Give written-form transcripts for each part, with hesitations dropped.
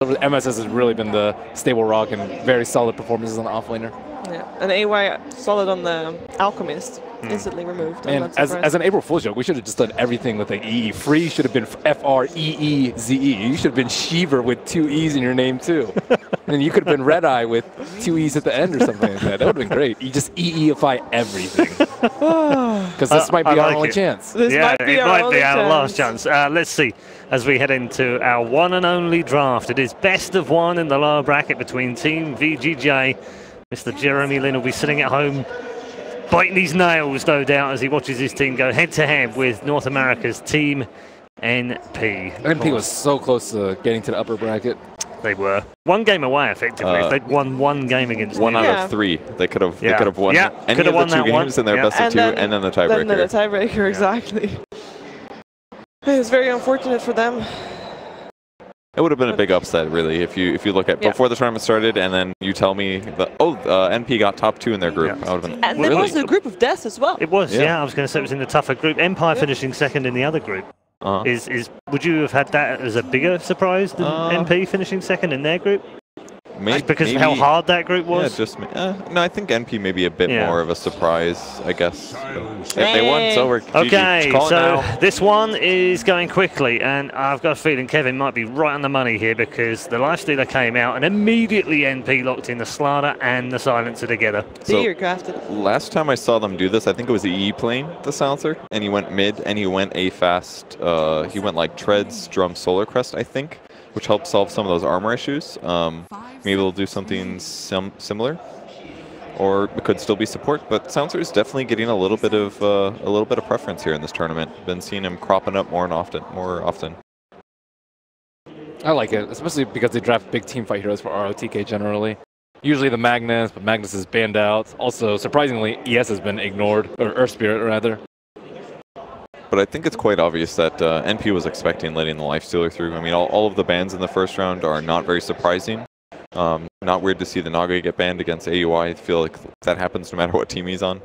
MSS has really been the stable rock and very solid performances on the offlaner. Yeah, and AY solid on the Alchemist. Instantly removed. And as an April Fool's joke, we should have just done everything with the EE. Free should have been F-R-E-E-Z-E. You should have been Sheever with 2 E's in your name, too. And you could have been Red Eye with 2 E's at the end or something like that. That would have been great. You just EE-ify everything. Because this might be our only chance. This might be our last chance. Let's see. As we head into our one and only draft, it is best of one in the lower bracket between Team VGJ. Mr. Jeremy Lin will be sitting at home biting his nails, no doubt, as he watches his team go head-to-head with North America's Team NP. NP was so close to getting to the upper bracket. They were. One game away, effectively. If they'd won one game against one out of 3. They could have won any of the 2 games in their best of 2, and then the tiebreaker. Then the tiebreaker, exactly. It was very unfortunate for them. It would have been a big upset, really, if you look at before the tournament started, and then you tell me that NP got top 2 in their group. I would have been and it was a group of death as well. It was, I was going to say it was in the tougher group. Empire finishing second in the other group. Would you have had that as a bigger surprise than NP finishing second in their group? Because of how hard that group was? Yeah, no, I think NP may be a bit more of a surprise, I guess. If they won, so we're okay, so this one is going quickly, and I've got a feeling Kevin might be right on the money here because the Lifestealer came out and immediately NP locked in the Slaughter and the Silencer together. So last time I saw them do this, I think it was the EE playing the Silencer, and he went mid, and he went A fast. He went like Treads, Drum, Solar Crest, I think, which helped solve some of those armor issues. Maybe they'll do something similar, or it could still be support. But Silencer is definitely getting a little bit of preference here in this tournament. Been seeing him cropping up more often. I like it, especially because they draft big team fight heroes for ROTK generally. Usually the Magnus, but Magnus is banned out. Also, surprisingly, ES has been ignored, or Earth Spirit rather. But I think it's quite obvious that NP was expecting letting the Lifestealer through. I mean, all of the bans in the first round are not very surprising. Not weird to see the Naga get banned against AUI. I feel like that happens no matter what team he's on.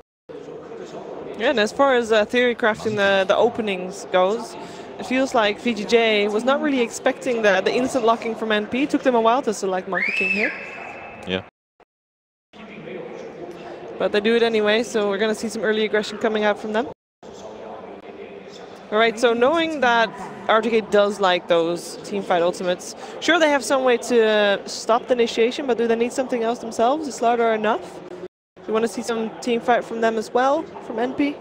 Yeah, and as far as theory crafting the openings goes, it feels like VGJ was not really expecting the instant locking from NP. It took them a while to select Monkey King here. Yeah. But they do it anyway, so we're going to see some early aggression coming out from them. All right, so knowing that RTK does like those teamfight ultimates, sure they have some way to stop the initiation, but do they need something else themselves? Is Slaughter enough? Do you want to see some teamfight from them as well, from NP?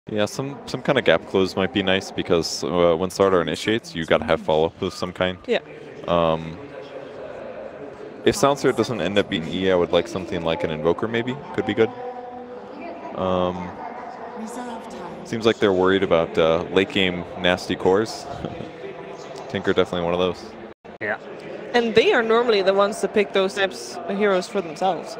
Yeah, some kind of gap close might be nice because when Slaughter initiates, you got to have follow-up of some kind. Yeah. If Silencer doesn't end up being E, I would like something like an Invoker maybe. Could be good. Seems like they're worried about late game nasty cores. Tinker definitely one of those. Yeah. And they are normally the ones to pick those types of heroes for themselves.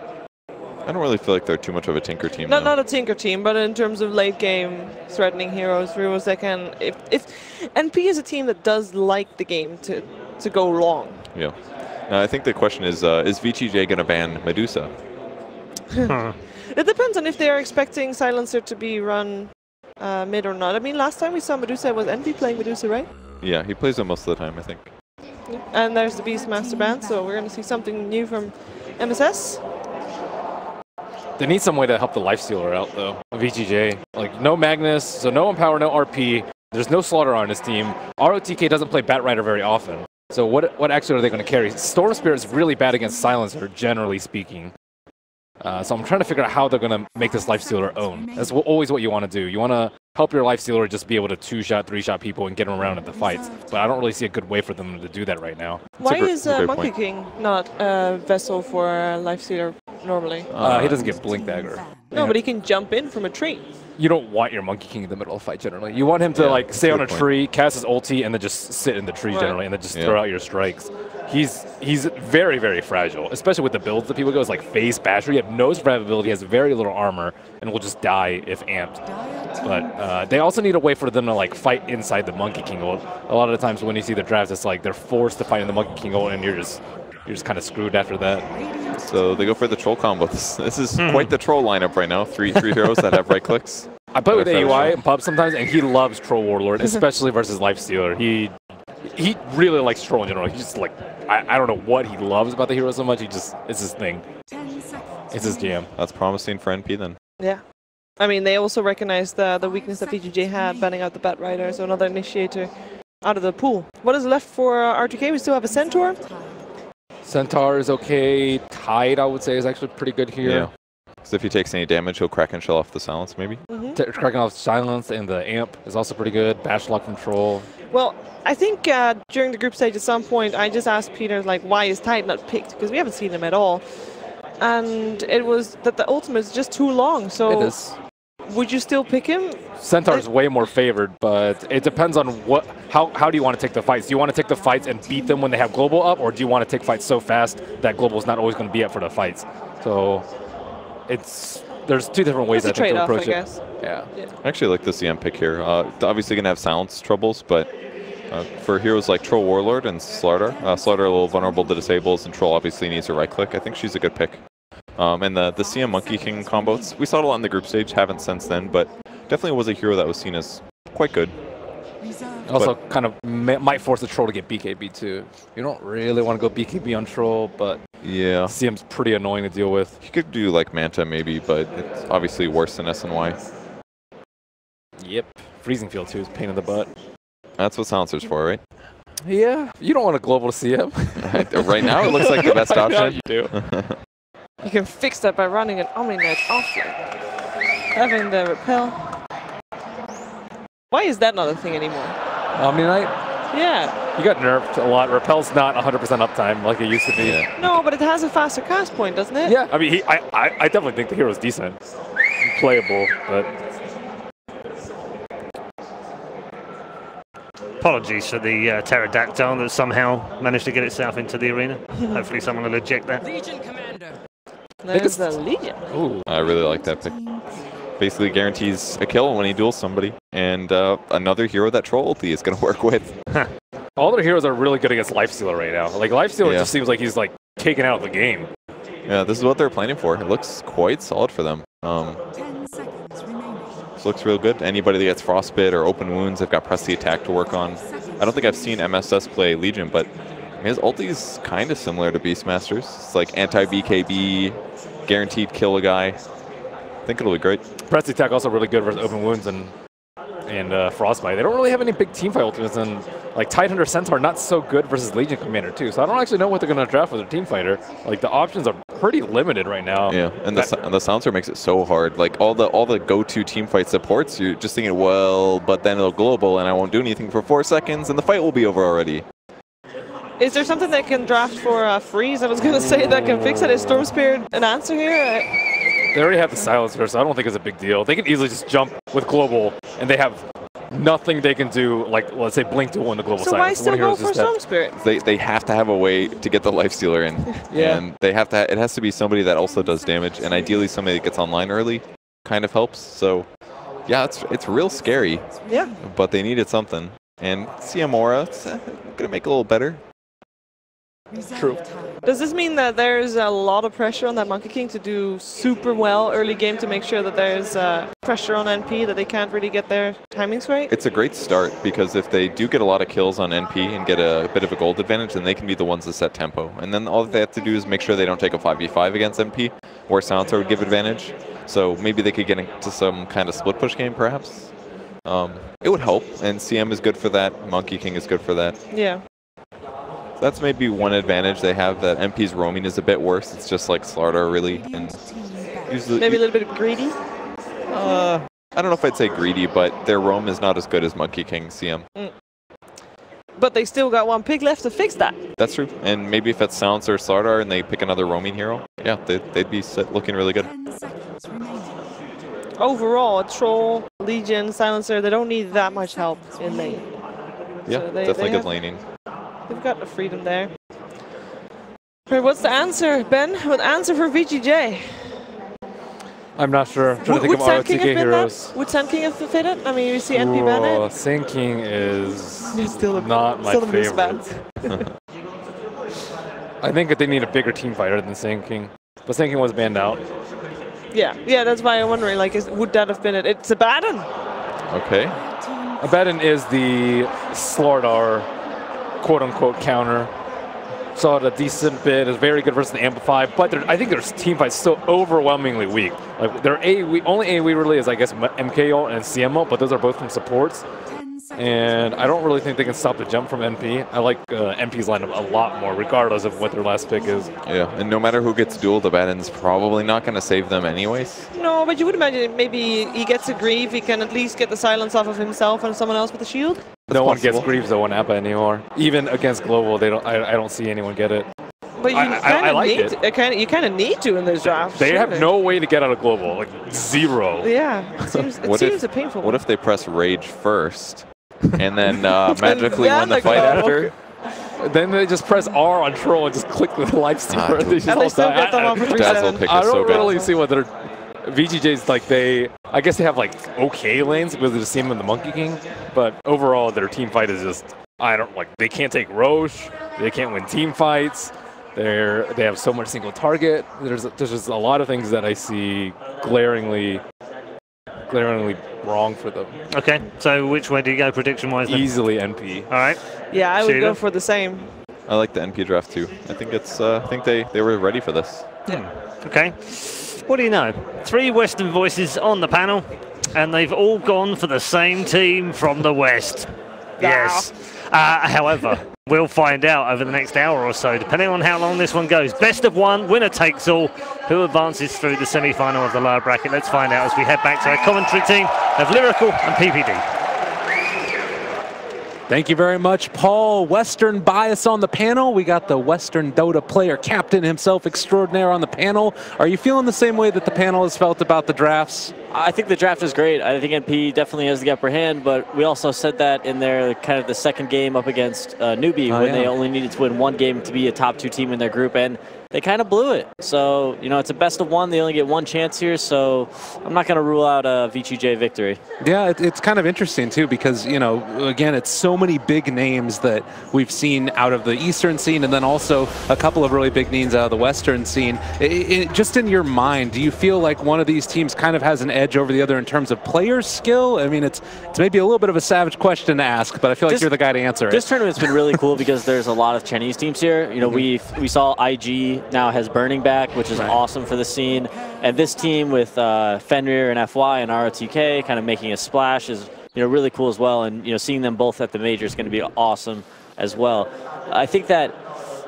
I don't really feel like they're too much of a Tinker team. Not a Tinker team, but in terms of late game threatening heroes that can. If NP is a team that does like the game to go long. Yeah. Now I think the question is VGJ going to ban Medusa? It depends on if they are expecting Silencer to be run mid or not. I mean, last time we saw Medusa, was NP playing Medusa, right? Yeah, he plays it most of the time, I think. Yeah. And there's the Beastmaster band, so we're going to see something new from MSS. They need some way to help the Lifestealer out, though. VGJ, like no Magnus, so no Empower, no RP. There's no Slaughter on his team. ROTK doesn't play Batrider very often. So what actually are they going to carry? Storm Spirit is really bad against Silencer, generally speaking. So I'm trying to figure out how they're going to make this Lifestealer own. That's always what you want to do. You want to help your Lifestealer just be able to 2-shot, 3-shot people and get them around at the fights. But I don't really see a good way for them to do that right now. Why is Monkey King not a vessel for Lifestealer normally? He doesn't get Blink Dagger. No, but he can jump in from a tree. You don't want your Monkey King in the middle of the fight generally. You want him to like stay on a tree, cast his ulti, and then just sit in the tree generally, and then just throw out your strikes. He's very, very fragile, especially with the builds that people go. It's like Phase Basher. You have no survivability, has very little armor, and will just die if amped. But they also need a way for them to like fight inside the Monkey King ult. A lot of the times when you see the drafts, it's like they're forced to fight in the Monkey King ult, and you're just kind of screwed after that. So they go for the troll combo. This is quite the troll lineup right now. Three heroes that have right clicks. I play with AUI and Pub sometimes, and he loves Troll Warlord, especially versus Lifestealer. He really likes Troll in general. He just like I don't know what he loves about the hero so much. It's his thing. It's his jam. That's promising for NP then. Yeah. I mean, they also recognized the weakness that VGJ had, banning out the Bat Rider, so another initiator out of the pool. What is left for R2K? We still have a Centaur. Centaur is okay. Tide, I would say, is actually pretty good here. Yeah. Because if he takes any damage, he'll crack and shell off the silence, maybe. Cracking off silence, and the amp is also pretty good. Bash lock control. Well, I think during the group stage at some point, I just asked Peter, like, why is Tide not picked? Because we haven't seen him at all. And it was that the ultimate is just too long. So It is. would you still pick him? Centaur is way more favored, but it depends on how do you want to take the fights? Do you want to take the fights and beat them when they have global up, or do you want to take fights so fast that global is not always going to be up for the fights? So there's two different ways I think to approach it. Yeah. I actually like the CM pick here. Obviously going to have silence troubles, but for heroes like Troll Warlord and Slardar, Slardar a little vulnerable to disables, and Troll obviously needs a right click. I think she's a good pick. And the CM Monkey King combos, we saw it a lot in the group stage, haven't since then, but definitely was a hero that was seen as quite good. Also kind of might force the Troll to get BKB too. You don't really want to go BKB on Troll, but yeah, CM's pretty annoying to deal with. You could do like Manta maybe, but it's obviously worse than SNY. Yep. Freezing Field too is a pain in the butt. That's what Silencer's for, right? Yeah. You don't want a global to CM. Right now it looks like the best option. You do. You can fix that by running an Omni-Net offlane. Having the repel. Why is that not a thing anymore? Omni-Knight? Yeah. You got nerfed a lot. Repel's not 100% uptime like it used to be. Yeah. No, but it has a faster cast point, doesn't it? Yeah. I mean, I definitely think the hero's decent. Playable, but... Apologies for the pterodactyl that somehow managed to get itself into the arena. Hopefully someone will eject that. Legion Commander. There's the Legion. Ooh. I really like that pick. Basically guarantees a kill when he duels somebody, and another hero that Troll ulti is going to work with. All their heroes are really good against Lifestealer right now. Like, Lifestealer just seems like he's, like, taken out of the game. Yeah, this is what they're planning for. It looks quite solid for them. 10 seconds remaining. This looks real good. Anybody that gets Frostbite or open wounds, they've got Press the Attack to work on. I don't think I've seen MSS play Legion, but his ulti is kind of similar to Beastmaster's. It's like anti-BKB, guaranteed kill a guy. I think it'll be great. Press attack also really good versus open wounds and Frostbite. They don't really have any big teamfight ultimates, and like Tidehunter Centaur not so good versus Legion Commander too. So I don't actually know what they're going to draft for their team fighter. Like the options are pretty limited right now. Yeah, and the Silencer makes it so hard. Like all the go-to team fight supports, you're just thinking, well, but then it'll global and I won't do anything for 4 seconds and the fight will be over already. Is there something that can draft for freeze? I was going to say that can fix it. Is Storm Spirit an answer here? They already have the Silencer, so I don't think it's a big deal. They can easily just jump with global, and they have nothing they can do, like, let's say, Blink Duel in the global so silence. So why still go for Storm Spirit? They have to have a way to get the Lifestealer in. Yeah. And they have to. It has to be somebody that also does damage, and ideally somebody that gets online early kind of helps. So, yeah, it's real scary. Yeah. But they needed something. And Ciamora, it's going to make it a little better. True. Does this mean that there's a lot of pressure on that Monkey King to do super well early game to make sure that there's pressure on NP, that they can't really get their timings right? It's a great start, because if they do get a lot of kills on NP and get a bit of a gold advantage, then they can be the ones that set tempo. And then all they have to do is make sure they don't take a 5v5 against NP, where Silencer would give advantage. So maybe they could get into some kind of split push game, perhaps. It would help, and CM is good for that. Monkey King is good for that. Yeah. That's maybe one advantage they have, that NP's roaming is a bit worse. It's just like Slardar, really. And usually, maybe a little bit greedy? I don't know if I'd say greedy, but their roam is not as good as Monkey King CM. But they still got one pick left to fix that. That's true. And maybe if it's Silencer or Slardar and they pick another roaming hero, yeah, they'd be looking really good. 10 seconds remaining. Overall, a Troll, Legion, Silencer, they don't need that much help in lane. Yeah, So definitely good laning. They've got the freedom there. Right, what's the answer, Ben? What answer for VGJ? I'm not sure. I'm trying to think of Sand King ROTK have been heroes. that? Would Sand King have fit it? I mean, you see NP ban it. Sand King is Still not my still a favorite. mismatch. I think that they need a bigger team fighter than Sand King. But Sand King was banned out. Yeah, that's why I'm wondering, like, would that have been it? It's Abaddon. Okay. Abaddon is the Slardar quote-unquote counter. saw it a decent bit. It's very good versus the Amplify, but I think their team fight's still overwhelmingly weak. Like their only AoE really is, I guess, MKO and CMO, but those are both from supports. 10 seconds. And I don't really think they can stop the jump from NP. I like NP's lineup a lot more, regardless of what their last pick is. Yeah, and no matter who gets dueled, Abaddon's probably not going to save them anyways. No, but you would imagine maybe he gets a grief, he can at least get the silence off of himself and someone else with a shield. No one gets Greaves though on APA anymore. Even against Global, they don't. I don't see anyone get it. But you I like need it. you kind of need to in this draft. They have surely. no way to get out of Global, like zero. Yeah, it seems a painful What one. if they press Rage first, and then magically win the fight after? Then they just press R on Troll and just click the lifesteal. dude. They just And all they still die. get them off for Dazzle 3-7. pick I is so don't good. really see what their VGJ's like. I guess they have like okay lanes because they just see him in the Monkey King, but overall their team fight is just they can't take Roche, they can't win team fights. They have so much single target. There's just a lot of things that I see glaringly wrong for them. Okay, so which way do you go prediction-wise then? Easily NP. All right. Yeah, I would go Shiva? for the same. I like the NP draft too. I think they were ready for this. Okay. What do you know? 3 Western voices on the panel, and they've all gone for the same team from the West. Yes. However, we'll find out over the next hour or so, depending on how long this one goes. Best of 1, winner takes all. Who advances through the semi-final of the lower bracket? Let's find out as we head back to our commentary team of Lyrical and PPD. Thank you very much, Paul. Western bias on the panel. We got the Western Dota player captain himself extraordinaire on the panel. Are you feeling the same way that the panel has felt about the drafts? I think the draft is great. I think NP definitely has the upper hand, but we also said that in their kind of the second game up against Newbie when they only needed to win 1 game to be a top 2 team in their group, and they kind of blew it. So, it's a best of 1. They only get 1 chance here, so I'm not going to rule out a VGJ victory. Yeah, it's kind of interesting, too, because, again, it's so many big names that we've seen out of the Eastern scene and then also a couple of really big names out of the Western scene. Just in your mind, do you feel like one of these teams kind of has an edge over the other in terms of player skill? I mean, it's maybe a little bit of a savage question to ask, but I feel like you're the guy to answer it. This tournament's been really cool because there's a lot of Chinese teams here. We saw IG now has Burning back, which is awesome for the scene. And this team with Fenrir and FY and ROTK kind of making a splash is really cool as well. And seeing them both at the major is going to be awesome as well. I think that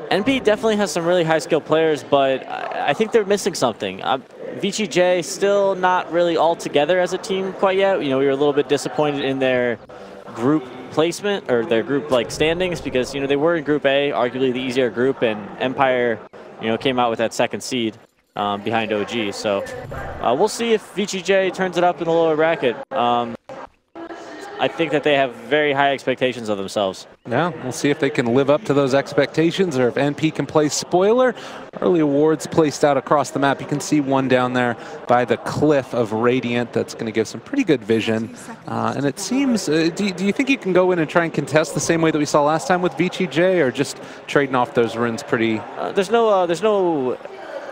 NP definitely has some really high skill players, but I think they're missing something. VGJ still not really all together as a team quite yet. We were a little bit disappointed in their group placement or their group standings because they were in Group A, arguably the easier group, and Empire came out with that 2nd seed behind OG. So we'll see if VGJ turns it up in the lower bracket. I think that they have very high expectations of themselves. Yeah, we'll see if they can live up to those expectations or if NP can play spoiler. Early awards placed out across the map. You can see one down there by the cliff of Radiant that's going to give some pretty good vision. And it seems, do you think you can go in and try and contest the same way that we saw last time with VGJ, or just trading off those runes pretty? There's no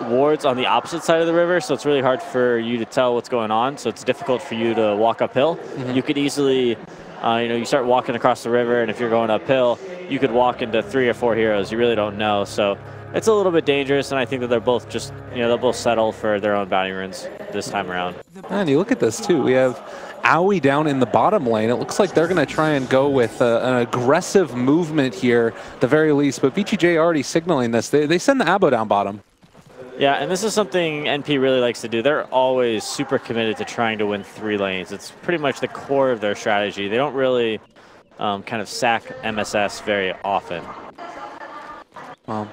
wards on the opposite side of the river, so it's really hard for you to tell what's going on. So it's difficult for you to walk uphill. You could easily, you start walking across the river, and if you're going uphill, you could walk into 3 or 4 heroes. You really don't know. So it's a little bit dangerous, and I think that they're both just, they'll both settle for their own bounty runes this time around. And you look at this too. We have Aoi down in the bottom lane. It looks like they're going to try and go with an aggressive movement here, at the very least. But VGJ already signaling this. They send the Abo down bottom. Yeah, and this is something NP really likes to do. They're always super committed to trying to win 3 lanes. It's pretty much the core of their strategy. They don't really kind of sack MSS very often. Well,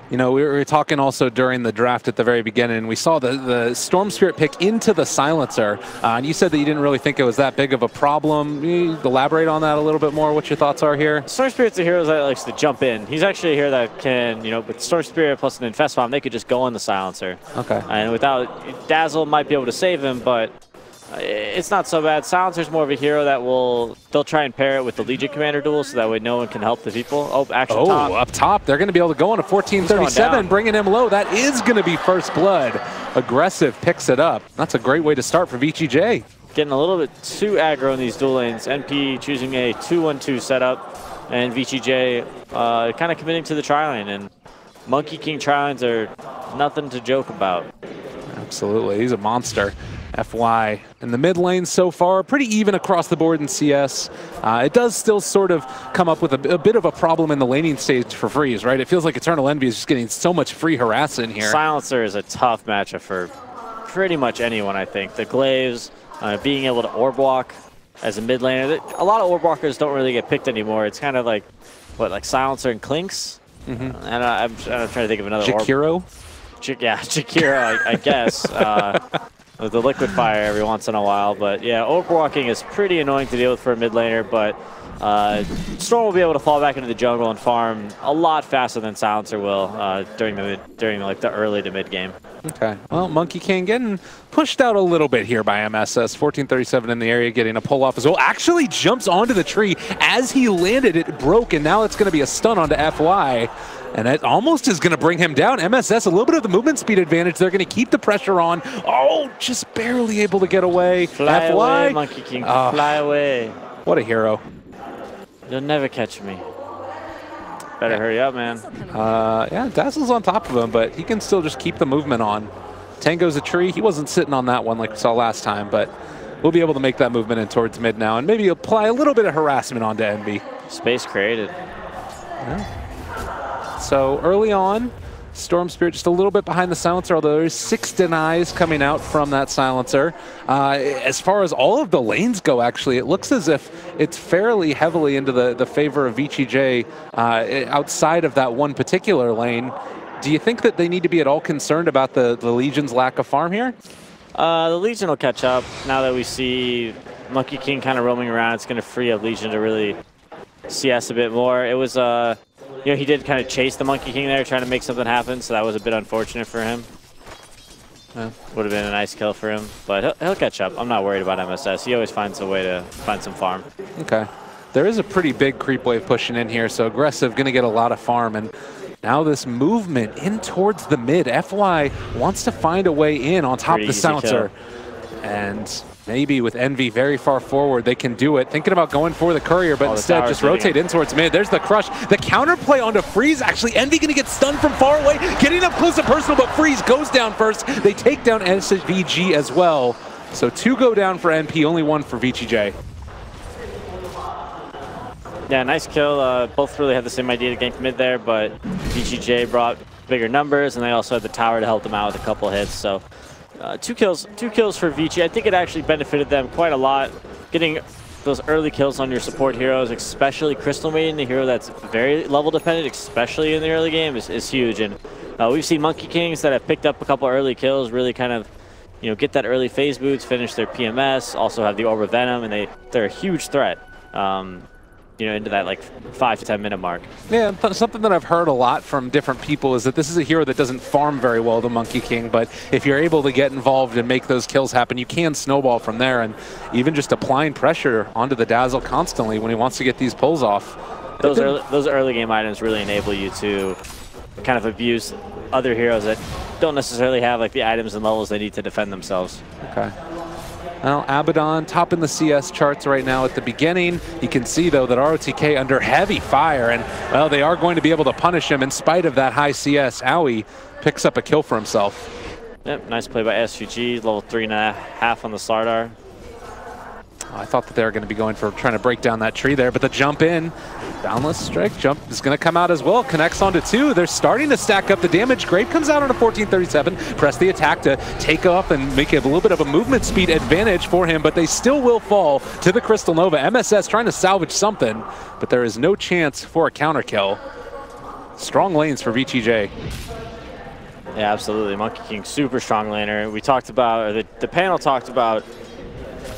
we were talking also during the draft at the very beginning. We saw the Storm Spirit pick into the Silencer, and you said that you didn't really think it was that big of a problem. Can you elaborate on that a little bit more, what your thoughts are here? Storm Spirit's a hero that likes to jump in. He's actually a hero that can, with Storm Spirit plus an Infest Bomb, they could just go on the Silencer. Okay. And without, Dazzle might be able to save him, but it's not so bad. Silencer's more of a hero that they'll try and pair it with the Legion Commander duel so that way no one can help the people. Oh, actually top. Up top. They're going to be able to go on a 1437, bringing him low. That is going to be first blood. Aggressive picks it up. That's a great way to start for VGJ. Getting a little bit too aggro in these duel lanes. NP choosing a 2-1-2 setup. and VGJ kind of committing to the tri-lane, and Monkey King tri-lanes are nothing to joke about. Absolutely, he's a monster. FY in the mid lane so far, pretty even across the board in CS. It does still sort of come up with a bit of a problem in the laning stage for Freeze, right? It feels like Eternal Envy is just getting so much free harass in here. Silencer is a tough matchup for pretty much anyone, I think. The Glaives, being able to orb walk as a mid laner. A lot of orb walkers don't really get picked anymore. It's kind of like, what, like Silencer and Clinks? And I'm trying to think of another Jakiro? Yeah, Jakiro, I guess. With the liquid fire every once in a while. But yeah, orb walking is pretty annoying to deal with for a mid laner, but Storm will be able to fall back into the jungle and farm a lot faster than Silencer will during the early to mid game. Okay, well, Monkey King getting pushed out a little bit here by MSS. 1437 in the area, getting a pull off as well. Actually jumps onto the tree. As he landed, it broke, and now it's going to be a stun onto FY. And that almost is going to bring him down. MSS, a little bit of the movement speed advantage. They're going to keep the pressure on. Oh, just barely able to get away. Fly FY. away, Monkey King, fly away. What a hero. You'll never catch me. Better hurry up, man. Yeah, Dazzle's on top of him, but he can still just keep the movement on. Tango's a tree. He wasn't sitting on that one like we saw last time, but we'll be able to make that movement in towards mid now and maybe apply a little bit of harassment onto Envy. Space created. Yeah. So early on, Storm Spirit just a little bit behind the Silencer, although there's 6 denies coming out from that Silencer. As far as all of the lanes go, actually, it looks as if it's fairly heavily into the favor of VGJ outside of that one particular lane. Do you think that they need to be at all concerned about the Legion's lack of farm here? The Legion will catch up. Now that we see Monkey King kind of roaming around, it's going to free up Legion to really CS a bit more. It was... you know, he did kind of chase the Monkey King there, trying to make something happen, so that was a bit unfortunate for him. Yeah. Would have been a nice kill for him, but he'll catch up. I'm not worried about MSS. He always finds a way to find some farm. Okay. There is a pretty big creep wave pushing in here, so Aggressive going to get a lot of farm, and now this movement in towards the mid. FY wants to find a way in on top of the Silencer. And maybe with Envy very far forward, they can do it. Thinking about going for the Courier, but instead just rotate in towards mid. There's the crush. The counterplay onto Freeze. Actually, Envy going to get stunned from far away. Getting up close and personal, but Freeze goes down first. They take down SVG as well. So 2 go down for NP, only 1 for VGJ. Yeah, nice kill. Both really had the same idea to gank mid there, but VGJ brought bigger numbers, and they also had the tower to help them out with a couple hits. So 2 kills for Vici. I think it actually benefited them quite a lot. Getting those early kills on your support heroes, especially Crystal Maiden, a hero that's very level dependent, especially in the early game, is huge. And we've seen Monkey Kings that have picked up a couple early kills, really kind of, you know, get that early phase boots, finish their PMS, also have the Orb of Venom, and they're a huge threat. You know, into that like 5 to 10 minute mark. Yeah, something that I've heard a lot from different people is that this is a hero that doesn't farm very well, the Monkey King, but if you're able to get involved and make those kills happen, you can snowball from there, and even just applying pressure onto the Dazzle constantly when he wants to get these pulls off. Those early game items really enable you to kind of abuse other heroes that don't necessarily have like the items and levels they need to defend themselves. Okay. Well, Abaddon topping the CS charts right now at the beginning. You can see, though, that ROTK under heavy fire, and, well, they are going to be able to punish him in spite of that high CS. Aoi picks up a kill for himself. Yep, nice play by SVG, level 3.5 on the Slardar. I thought that they were going to be going for trying to break down that tree there, but the jump in, boundless strike jump is going to come out as well. Connects onto 2. They're starting to stack up the damage. Grave comes out on a 1437. Press the attack to take off and make a little bit of a movement speed advantage for him, but they still will fall to the Crystal Nova. MSS trying to salvage something, but there is no chance for a counter kill. Strong lanes for VGJ. Yeah, absolutely. Monkey King, super strong laner. We talked about, or the panel talked about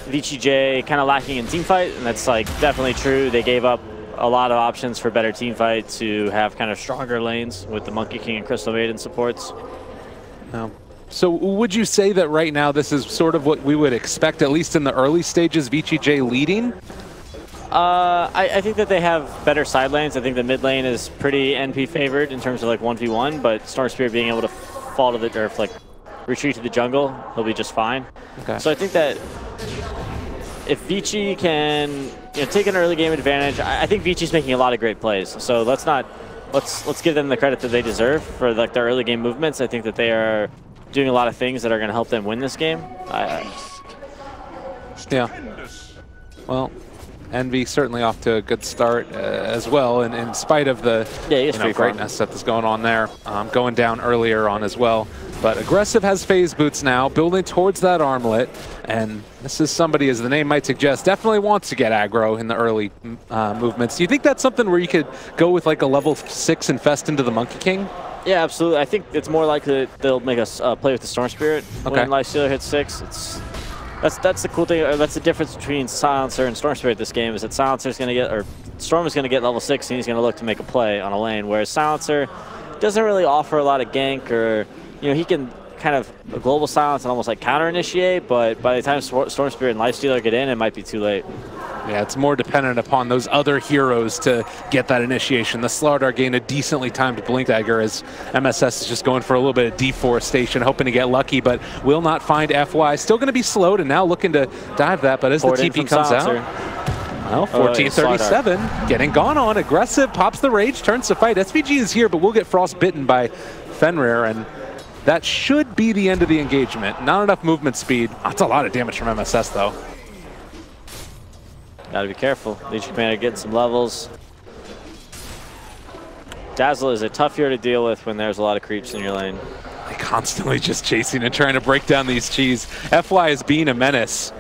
VGJ kind of lacking in teamfight, and that's like definitely true. They gave up a lot of options for better teamfight to have kind of stronger lanes with the Monkey King and Crystal Maiden supports. So would you say that right now this is sort of what we would expect, at least in the early stages, VGJ leading? I think that they have better side lanes. I think the mid lane is pretty NP favored in terms of like 1v1, but Storm Spirit being able to fall to the earth, like retreat to the jungle, he'll be just fine. Okay. So I think that if Vici can take an early game advantage, I think Vici's making a lot of great plays. So let's give them the credit that they deserve for like their early game movements. I think that they are doing a lot of things that are going to help them win this game. Yeah. Well, Envy certainly off to a good start as well, and in spite of the greatness that's going on there, going down earlier on as well. But Aggressive has phase boots now, building towards that armlet, and this is somebody, as the name might suggest, definitely wants to get aggro in the early movements. Do you think that's something where you could go with like a level 6 Infest into the Monkey King? Yeah, absolutely. I think it's more likely that they'll make us play with the Storm Spirit when Lifestealer hits 6. That's the cool thing. That's the difference between Silencer and Storm Spirit this game, is that Silencer's going to get, or Storm is going to get level 6 and he's going to look to make a play on a lane, whereas Silencer doesn't really offer a lot of gank, or he can kind of a global silence and almost like counter initiate, but by the time Storm Spirit and Lifestealer get in, it might be too late. Yeah, it's more dependent upon those other heroes to get that initiation. The Slardar gained a decently timed Blink Dagger as MSS is just going for a little bit of deforestation, hoping to get lucky, but will not find FY. Still going to be slowed and now looking to dive that, but as the TP comes out, well, 1437 getting gone on. Aggressive pops the rage, turns to fight. SVG is here, but will get frostbitten by Fenrir, and that should be the end of the engagement. Not enough movement speed. That's a lot of damage from MSS though. Gotta be careful. Legion Commander getting some levels. Dazzle is a tough hero to deal with when there's a lot of creeps in your lane. Constantly just chasing and trying to break down these cheese. FY is being a menace.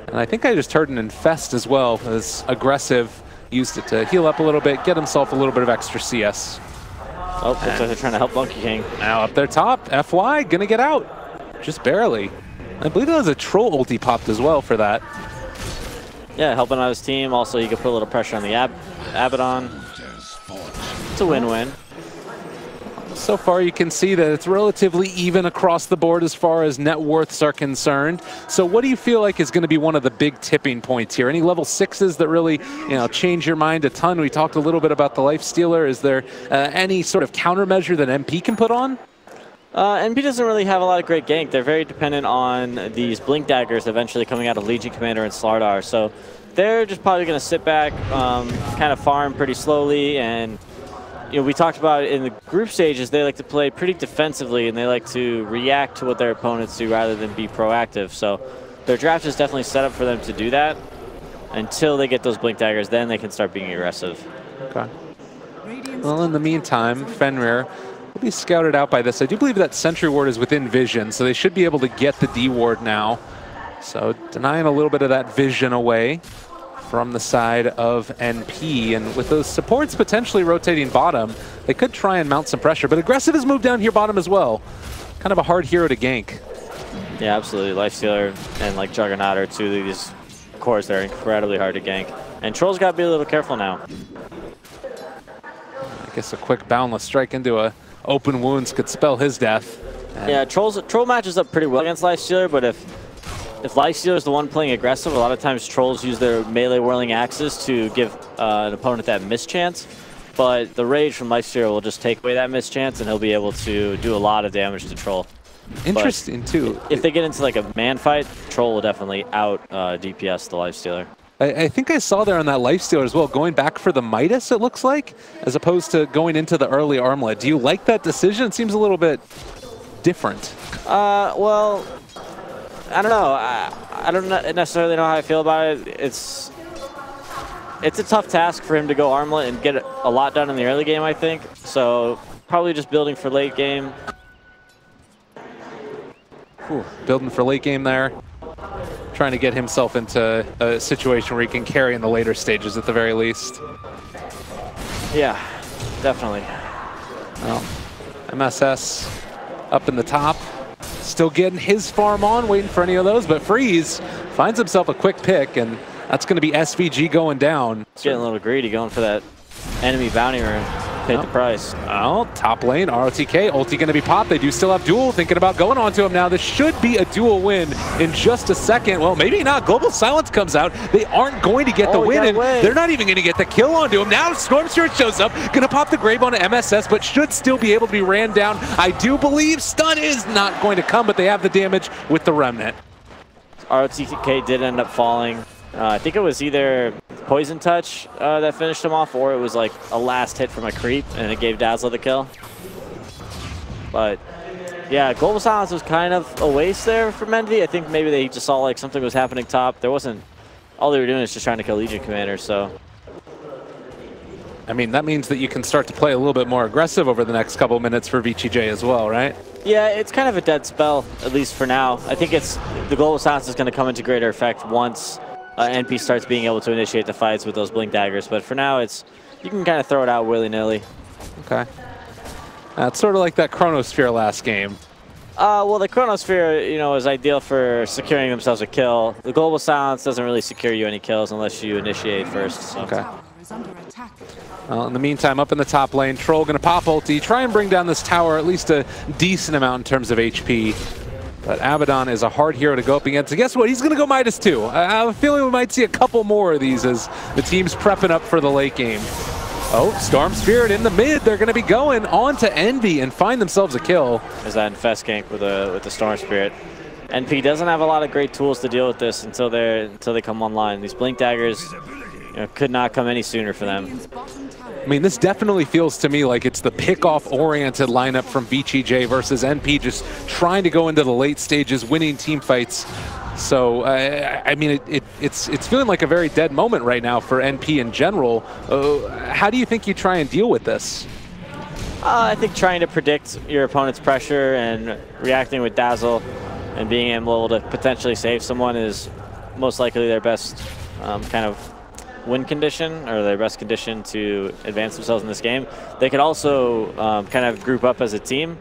And I think I just heard an Infest as well, as Aggressive used it to heal up a little bit, get himself a little bit of extra CS. Oh, looks like they're trying to help Monkey King. Now up their top, FY gonna get out. Just barely. I believe there was a Troll ulti popped as well for that. Yeah, helping out his team. Also, he could put a little pressure on the Abaddon. It's a win-win. So far, you can see that it's relatively even across the board as far as net worths are concerned. So what do you feel like is going to be one of the big tipping points here? Any level 6s that really, change your mind a ton? We talked a little bit about the Lifestealer. Is there any sort of countermeasure that MP can put on? NP doesn't really have a lot of great gank. They're very dependent on these Blink Daggers eventually coming out of Legion Commander and Slardar. So they're just probably going to sit back, kind of farm pretty slowly. And we talked about in the group stages, they like to play pretty defensively and they like to react to what their opponents do rather than be proactive. So their draft is definitely set up for them to do that until they get those Blink Daggers. Then they can start being aggressive. Okay. Well, in the meantime, Fenrir will be scouted out by this. I do believe that Sentry Ward is within vision, so they should be able to get the D Ward now. So denying a little bit of that vision away from the side of NP. And with those supports potentially rotating bottom, they could try and mount some pressure. But Aggressive has moved down here bottom as well. Kind of a hard hero to gank. Yeah, absolutely. Lifestealer and like Juggernaut are two of these cores that are incredibly hard to gank. And Troll's got to be a little careful now. I guess a quick Boundless Strike into a open wounds could spell his death. And yeah, Troll matches up pretty well against Lifestealer, but if Lifestealer is the one playing aggressive, a lot of times Trolls use their melee whirling axes to give an opponent that mischance. But the Rage from Lifestealer will just take away that mischance, and he'll be able to do a lot of damage to Troll. Interesting, but too. If they get into like a man fight, Troll will definitely out DPS the Lifestealer. I think I saw there on that Lifestealer as well, going back for the Midas, it looks like, as opposed to going into the early armlet. Do you like that decision? It seems a little bit different. Well, I don't know. I don't necessarily know how I feel about it. It's a tough task for him to go armlet and get a lot done in the early game, I think. So probably just building for late game. Whew. Building for late game there. Trying to get himself into a situation where he can carry in the later stages at the very least. Yeah, definitely. Well, MSS up in the top. Still getting his farm on, waiting for any of those, but Freeze finds himself a quick pick, and that's going to be SVG going down. Getting a little greedy, going for that enemy bounty rune. Paid the price. Oh, top lane, ROTK, ulti going to be popped. They do still have duel, thinking about going onto him now. This should be a duel win in just a second. Well, maybe not. Global Silence comes out. They aren't going to get the win, and they're not even going to get the kill onto him. Now Storm Spirit shows up, going to pop the Grave onto MSS, but should still be able to be ran down. I do believe stun is not going to come, but they have the damage with the Remnant. ROTK did end up falling. I think it was either Poison Touch that finished him off, or it was like a last hit from a creep, and it gave Dazzler the kill. But yeah, Global Silence was kind of a waste there for Envy. I think maybe they just saw like something was happening top. There wasn't, all they were doing is just trying to kill Legion Commander, so. I mean, that means that you can start to play a little bit more aggressive over the next couple minutes for VGJ as well, right? Yeah, it's kind of a dead spell, at least for now. I think it's the Global Silence is going to come into greater effect once NP starts being able to initiate the fights with those Blink Daggers. But for now, it's you can kind of throw it out willy-nilly. Okay. It's sort of like that Chronosphere last game. Well, the Chronosphere, you know, is ideal for securing themselves a kill. The Global Silence doesn't really secure you any kills unless you initiate first. So. Okay. Well, in the meantime, up in the top lane, Troll going to pop ulti, try and bring down this tower at least a decent amount in terms of HP. But Abaddon is a hard hero to go up against. And guess what? He's going to go Midas too. I have a feeling we might see a couple more of these as the team's prepping up for the late game. Oh, Storm Spirit in the mid. They're going to be going on to Envy and find themselves a kill. Is that Infest gank with the Storm Spirit? NP doesn't have a lot of great tools to deal with this until they come online. These Blink Daggers, you know, could not come any sooner for them. I mean, this definitely feels to me like it's the pick-off-oriented lineup from VGJ versus NP, just trying to go into the late stages, winning team fights. So, I mean, it's feeling like a very dead moment right now for NP in general. How do you think you try and deal with this? I think trying to predict your opponent's pressure and reacting with Dazzle and being able to potentially save someone is most likely their best kind of win condition, or their best condition to advance themselves in this game. They could also kind of group up as a team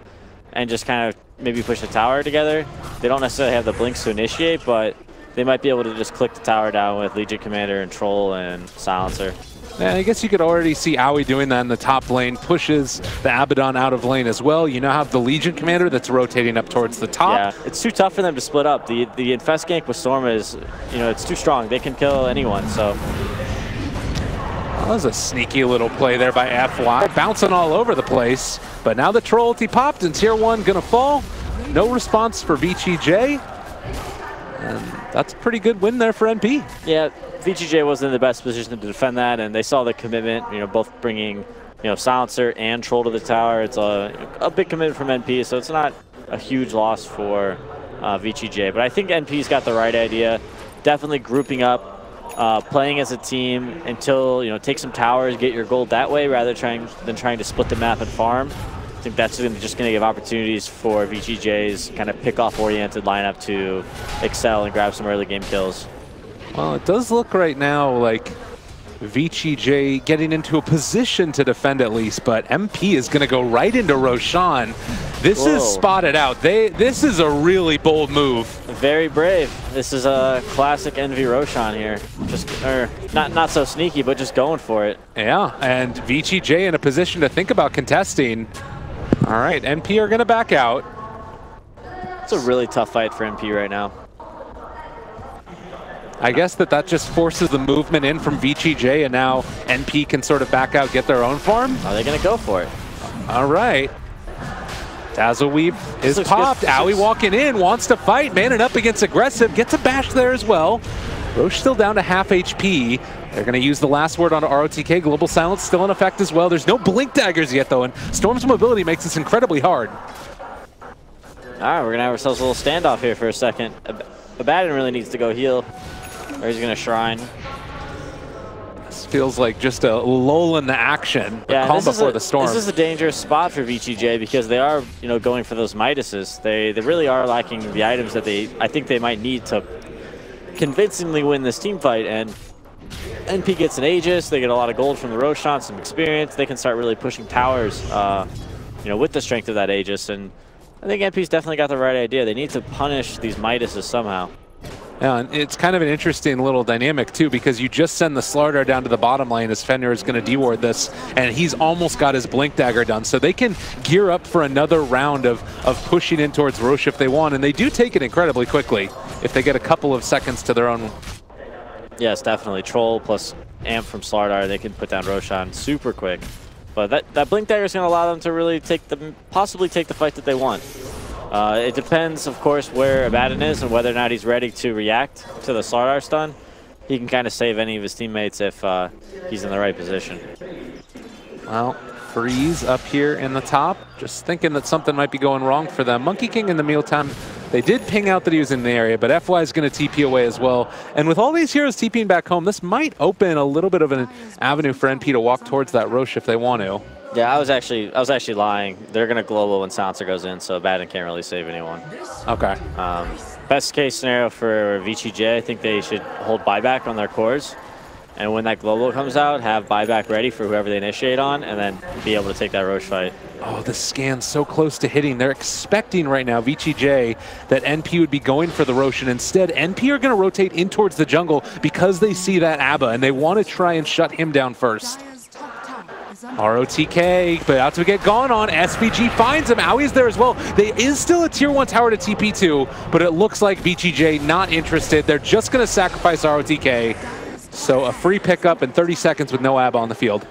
and just kind of maybe push the tower together. They don't necessarily have the blinks to initiate, but they might be able to just click the tower down with Legion Commander and Troll and Silencer. Yeah, I guess you could already see Aoi doing that in the top lane, pushes the Abaddon out of lane as well. You now have the Legion Commander that's rotating up towards the top. Yeah, it's too tough for them to split up. The Infest gank with Storm is, you know, it's too strong. They can kill anyone, so. That was a sneaky little play there by FY, bouncing all over the place. But now the Troll ulti popped and Tier 1 gonna fall. No response for VGJ. And that's a pretty good win there for NP. Yeah, VGJ wasn't in the best position to defend that, and they saw the commitment, you know, both bringing, you know, Silencer and Troll to the tower. It's a big commitment from NP, so it's not a huge loss for VGJ. But I think NP's got the right idea. Definitely grouping up, playing as a team until, you know, take some towers, get your gold that way rather than trying to split the map and farm. I think that's just going to give opportunities for VGJ's kind of pick-off-oriented lineup to excel and grab some early game kills. Well, it does look right now like VGJ getting into a position to defend at least, but MP is going to go right into Roshan. This is spotted out. This is a really bold move. Very brave. This is a classic Envy Roshan here. Not so sneaky, but just going for it. Yeah, and VGJ in a position to think about contesting. All right, NP are going to back out. It's a really tough fight for NP right now. I guess that just forces the movement in from VGJ, and now NP can sort of back out, get their own farm. Are they going to go for it? All right. Dazzle Weave is popped. Aoi walking in, wants to fight, manning up against aggressive, gets a bash there as well. Roche still down to half HP. They're going to use the last word on ROTK. Global Silence still in effect as well. There's no Blink Daggers yet, though, and Storm's mobility makes this incredibly hard. All right, we're going to have ourselves a little standoff here for a second. Abaddon really needs to go heal, or he's going to Shrine. This feels like just a lull in the action. Yeah, calm before the storm. This is a dangerous spot for VGJ because they are, you know, going for those Midases. They really are lacking the items that I think they might need to convincingly win this team fight, and NP gets an Aegis, they get a lot of gold from the Roshan, some experience, they can start really pushing towers, you know, with the strength of that Aegis, and I think NP's definitely got the right idea. They need to punish these Midases somehow. Yeah, and it's kind of an interesting little dynamic too, because you just send the Slardar down to the bottom lane as Fenrir is going to deward this, and he's almost got his Blink Dagger done, so they can gear up for another round of pushing in towards Roche if they want, and they do take it incredibly quickly if they get a couple of seconds to their own. Yes, definitely. Troll plus Amp from Slardar, they can put down Roshan super quick. But that Blink Dagger is going to allow them to really possibly take the fight that they want. It depends, of course, where Abaddon is and whether or not he's ready to react to the Slardar stun. he can kind of save any of his teammates if he's in the right position. Well, Freeze up here in the top, just thinking that something might be going wrong for them. Monkey King in the meantime, they did ping out that he was in the area, but FY is going to TP away as well. And with all these heroes TPing back home, this might open a little bit of an avenue for NP to walk towards that Roche if they want to. Yeah, I was actually lying. They're going to global when Silencer goes in, so Baden can't really save anyone. Okay. Best case scenario for VGJ, I think they should hold buyback on their cores. And when that global comes out, have buyback ready for whoever they initiate on, and then be able to take that Roche fight. Oh, the scan's so close to hitting. They're expecting right now, VGJ, that NP would be going for the Roche, and instead NP are going to rotate in towards the jungle because they see that ABBA, and they want to try and shut him down first. ROTK about to get gone on. SVG finds him. Aui's there as well. There is still a tier 1 tower to TP to, but it looks like VGJ not interested. They're just going to sacrifice ROTK. So a free pickup in 30 seconds with no ABBA on the field.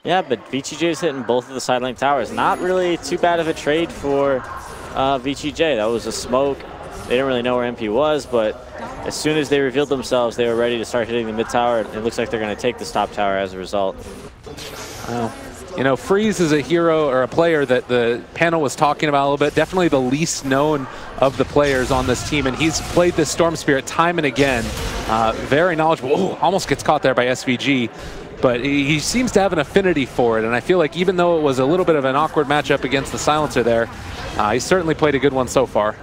Yeah, but VGJ's hitting both of the side lane towers. Not really too bad of a trade for VGJ. That was a smoke. They didn't really know where MP was, but as soon as they revealed themselves, they were ready to start hitting the mid tower. It looks like they're going to take this top tower as a result. Well, you know, Freeze is a hero or a player that the panel was talking about a little bit. Definitely the least known of the players on this team, and he's played this Storm Spirit time and again. Very knowledgeable. Ooh, almost gets caught there by SVG, but he seems to have an affinity for it, and I feel like even though it was a little bit of an awkward matchup against the Silencer there, he's certainly played a good one so far.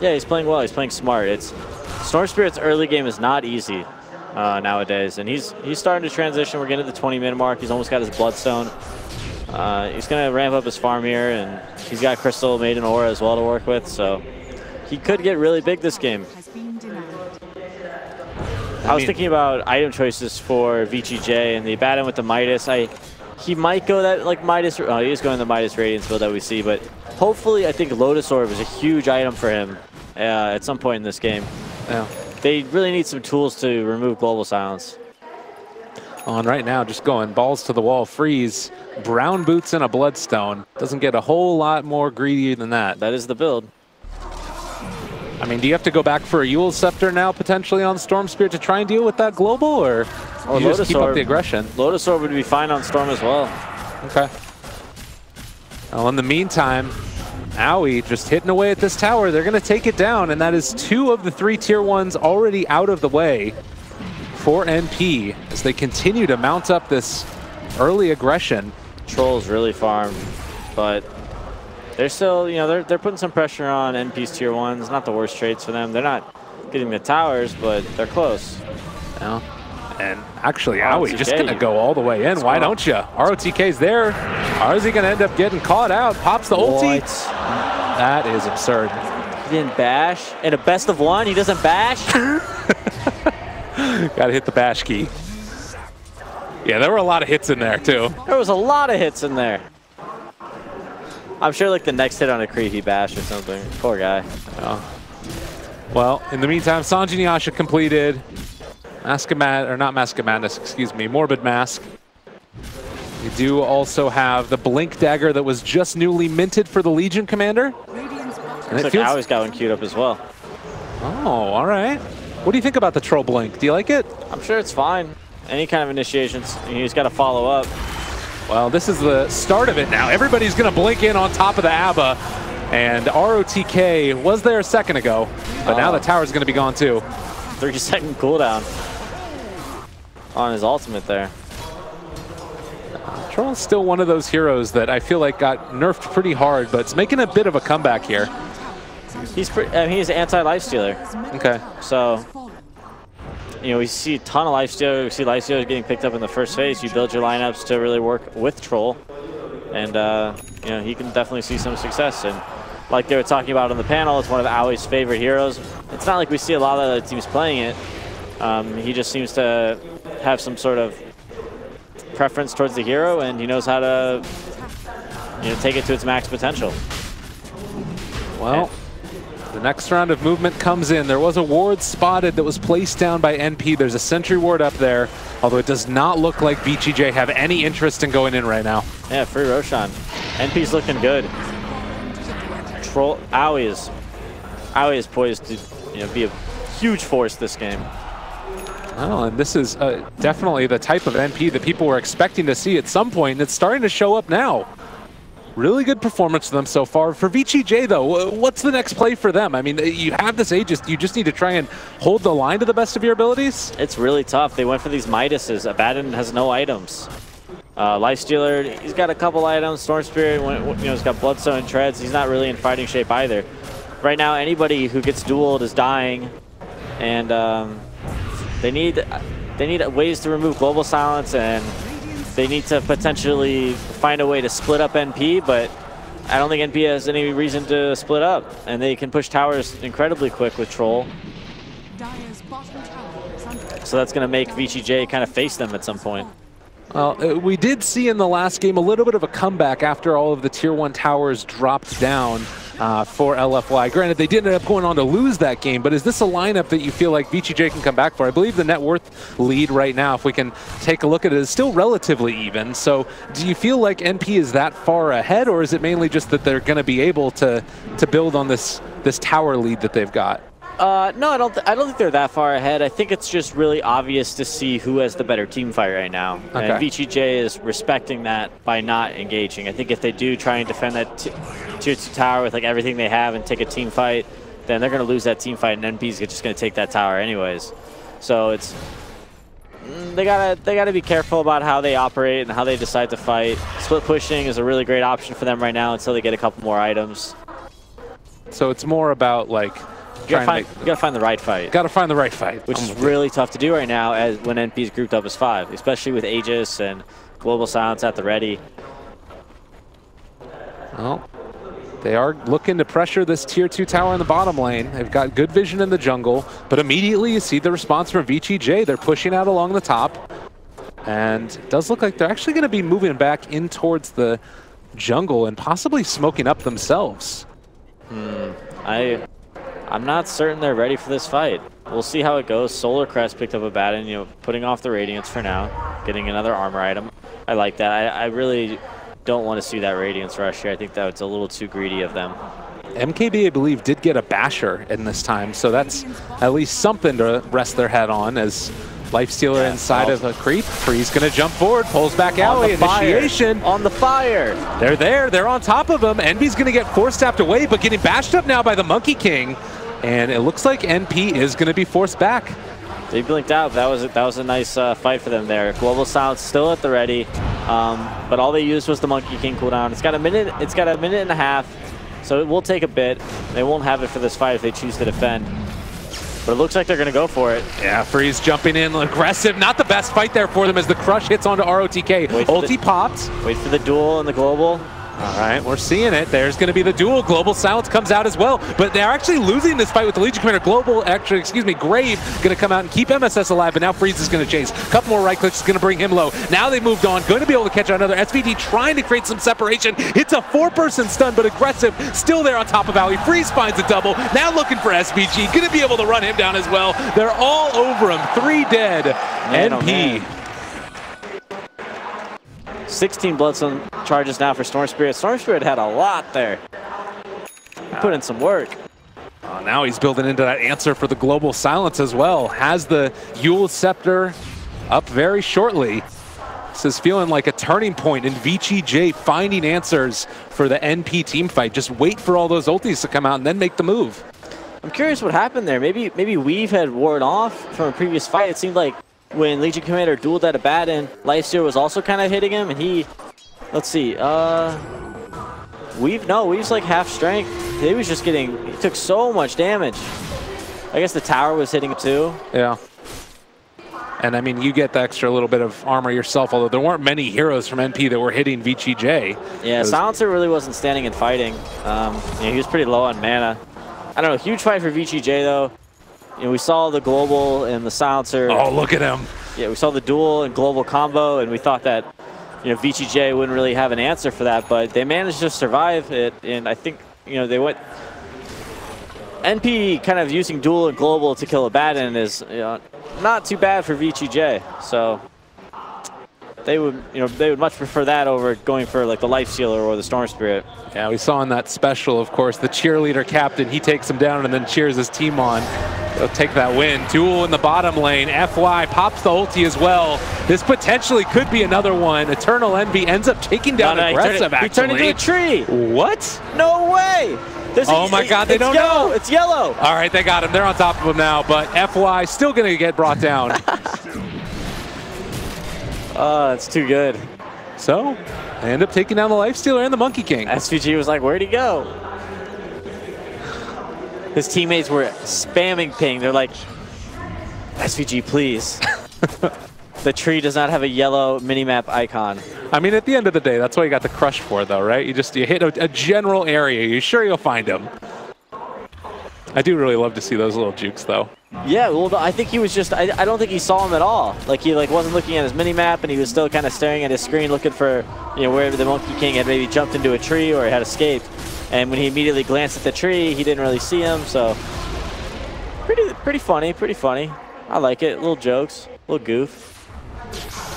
Yeah, he's playing well. He's playing smart. Storm Spirit's early game is not easy nowadays, and he's starting to transition. We're getting to the 20-minute mark. He's almost got his Bloodstone. He's going to ramp up his farm here, and he's got Crystal, Maiden, Aura as well to work with, so he could get really big this game. I was thinking about item choices for VGJ, and the Baden with the Midas. He might go that like Midas. Oh, he is going the Midas Radiance build that we see, but hopefully I think Lotus Orb is a huge item for him at some point in this game. Yeah. They really need some tools to remove global silence. On right now, just going balls to the wall. Freeze, brown boots and a Bloodstone. Doesn't get a whole lot more greedy than that. That is the build. I mean, do you have to go back for a Eul's Scepter now, potentially on Storm Spirit to try and deal with that global, or you just keep up the aggression? Lotus Orb would be fine on Storm as well. Okay. Well, in the meantime, Aui just hitting away at this tower. They're going to take it down, and that is 2 of the 3 tier 1s already out of the way for NP as they continue to mount up this early aggression. Trolls really farmed, but they're still, you know, they're putting some pressure on NP's tier 1s. Not the worst trades for them. They're not getting the towers, but they're close. Yeah. And actually, Aui just going to go all the way in. Why don't you? ROTK's there. Or is he going to end up getting caught out? Pops the ulti. That is absurd. He didn't bash. In a best of 1, he doesn't bash? Got to hit the bash key. Yeah, there were a lot of hits in there, too. There was a lot of hits in there. I'm sure like the next hit on a creep he bashed or something. Poor guy. Oh. Well, in the meantime, Sanji Nyasha completed. Mask of Madness, excuse me, Morbid Mask. You do also have the Blink Dagger that was just newly minted for the Legion Commander. And looks like Aui's got one queued up as well. Oh, all right. What do you think about the Troll Blink? Do you like it? I'm sure it's fine. Any kind of initiations, he's got to follow up. Well, this is the start of it now. Everybody's going to blink in on top of the ABBA. And ROTK was there a second ago, but now the tower's going to be gone too. 30-second cooldown on his ultimate there. Troll's still one of those heroes that I feel like got nerfed pretty hard, but it's making a bit of a comeback here. He's anti-lifestealer. Okay. So, you know, we see a ton of lifestealer. We see lifestealers getting picked up in the first phase. You build your lineups to really work with Troll, and you know, he can definitely see some success. And like they were talking about on the panel, it's one of Aui's favorite heroes. It's not like we see a lot of other teams playing it. He just seems to have some sort of preference towards the hero, and he knows how to, you know, take it to its max potential. Well, the next round of movement comes in. There was a ward spotted that was placed down by NP. There's a sentry ward up there, although it does not look like VGJ have any interest in going in right now. Yeah, free Roshan. NP's looking good. Aui is poised to, you know, be a huge force this game. Well, and this is definitely the type of NP that people were expecting to see at some point, and it's starting to show up now. Really good performance for them so far. For VGJ, though, what's the next play for them? I mean, you have this Aegis. You just need to try and hold the line to the best of your abilities? It's really tough. They went for these Midases. Abaddon has no items. Lifestealer, he's got a couple items. Storm Spirit, he's got Bloodstone and Treads. He's not really in fighting shape either. Right now, anybody who gets dueled is dying, and they need ways to remove Global Silence, and they need to potentially find a way to split up NP, but I don't think NP has any reason to split up, and they can push towers incredibly quick with Troll. So that's going to make VGJ kind of face them at some point. Well, we did see in the last game a little bit of a comeback after all of the Tier 1 towers dropped down for LFY. Granted, they did end up going on to lose that game, but is this a lineup that you feel like VGJ can come back for? I believe the net worth lead right now, if we can take a look at it, is still relatively even. So do you feel like NP is that far ahead, or is it mainly just that they're going to be able to build on this tower lead that they've got? No, I don't think they're that far ahead. I think it's just really obvious to see who has the better team fight right now. Okay. And VGJ is respecting that by not engaging. I think if they do try and defend that tier 2 tower with like everything they have and take a team fight, then they're going to lose that team fight, and NP's just going to take that tower anyways. So it's they gotta be careful about how they operate and how they decide to fight. Split pushing is a really great option for them right now until they get a couple more items. So it's more about like. You gotta find the right fight. Gotta find the right fight. Which is really tough to do right now as when NP's grouped up as 5, especially with Aegis and Global Silence at the ready. Well, they are looking to pressure this Tier 2 tower in the bottom lane. They've got good vision in the jungle, but immediately you see the response from VGJ. They're pushing out along the top. And it does look like they're actually going to be moving back in towards the jungle and possibly smoking up themselves. I'm not certain they're ready for this fight. We'll see how it goes. Solar Crest picked up a Abaddon, putting off the Radiance for now, getting another armor item. I like that. I really don't want to see that Radiance rush here. I think that's a little too greedy of them. MKB, I believe, did get a Basher in this time, so that's at least something to rest their head on as Lifestealer inside of a creep. Freeze gonna jump forward, pulls back alley, initiation. On the fire. They're there, they're on top of him. Envy's gonna get force tapped away, but getting bashed up now by the Monkey King. And it looks like NP is gonna be forced back. They blinked out. That was a nice fight for them there. Global Silence still at the ready, but all they used was the Monkey King cooldown. It's got a minute and a half, so it will take a bit. They won't have it for this fight if they choose to defend. But it looks like they're going to go for it. Yeah, Freeze jumping in, aggressive. Not the best fight there for them as the crush hits onto ROTK. Ulti popped. Wait for the duel and the global. All right, we're seeing it. There's going to be the duel. Global Silence comes out as well, but they're actually losing this fight with the Legion Commander. Grave going to come out and keep MSS alive, but now Freeze is going to chase. A couple more right clicks is going to bring him low. Now they moved on, going to be able to catch another. SVD trying to create some separation. It's a 4-person stun, but aggressive. Still there on top of Alley. Freeze finds a double. Now looking for SVG. Going to be able to run him down as well. They're all over him. 3 dead. Man, NP. 16 Bloodstone charges now for Storm Spirit. Storm Spirit had a lot there. He put in some work. Now he's building into that answer for the Global Silence as well. Has the Yule Scepter up very shortly. This is feeling like a turning point in VGJ finding answers for the NP team fight. Just wait for all those ultis to come out and then make the move. I'm curious what happened there. Maybe Weave had worn off from a previous fight. It seemed like when Legion Commander dueled at Abaddon, Lifestealer was also kind of hitting him, and he, let's see, Weave's like half strength. He was just he took so much damage. I guess the tower was hitting him too. Yeah. And I mean, you get the extra little bit of armor yourself, although there weren't many heroes from NP that were hitting VGJ. Yeah, Silencer really wasn't standing and fighting. He was pretty low on mana. I don't know, huge fight for VGJ though. We saw the global and the Silencer. Oh, look at him. Yeah, we saw the duel and global combo, and we thought that VGJ wouldn't really have an answer for that, but they managed to survive it, and I think they went. NP kind of using duel and global to kill Abaddon is not too bad for VGJ, so they would much prefer that over going for like the Lifestealer or the Storm Spirit. Yeah, we saw in that special, of course, the cheerleader captain, he takes him down and then cheers his team on. They'll take that win. Duel in the bottom lane. FY pops the ulti as well. This potentially could be another one. Eternal Envy ends up taking down aggressive, he turned into a tree. What? No way. Oh my God, they don't know. It's yellow. All right, they got him. They're on top of him now, but FY still going to get brought down. Oh, it's too good. So, they end up taking down the Lifestealer and the Monkey King. SVG was like, where'd he go? His teammates were spamming ping. They're like, SVG, please. The tree does not have a yellow minimap icon. I mean, at the end of the day, that's what you got the crush for, though, right? You hit a general area. You're sure you'll find him. I do really love to see those little jukes, though. Yeah, well, I think he was just, I don't think he saw him at all. Like, he wasn't looking at his mini-map, and he was still kind of staring at his screen looking for, where the Monkey King had maybe jumped into a tree or had escaped. And when he immediately glanced at the tree, he didn't really see him, so pretty funny. I like it. Little jokes, little goof.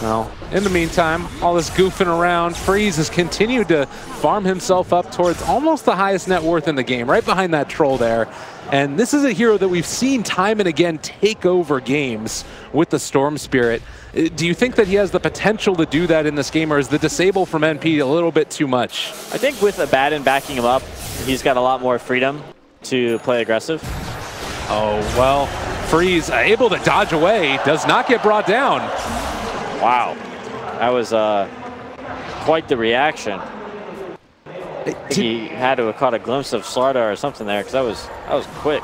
Well, in the meantime, all this goofing around, Freeze has continued to farm himself up towards almost the highest net worth in the game, right behind that troll there. And this is a hero that we've seen time and again take over games with the Storm Spirit. Do you think that he has the potential to do that in this game, or is the disable from NP a little bit too much? I think with Abaddon backing him up, he's got a lot more freedom to play aggressive. Oh, well, Freeze able to dodge away, does not get brought down. Wow, that was quite the reaction. He had to have caught a glimpse of Slardar or something there, because that was quick.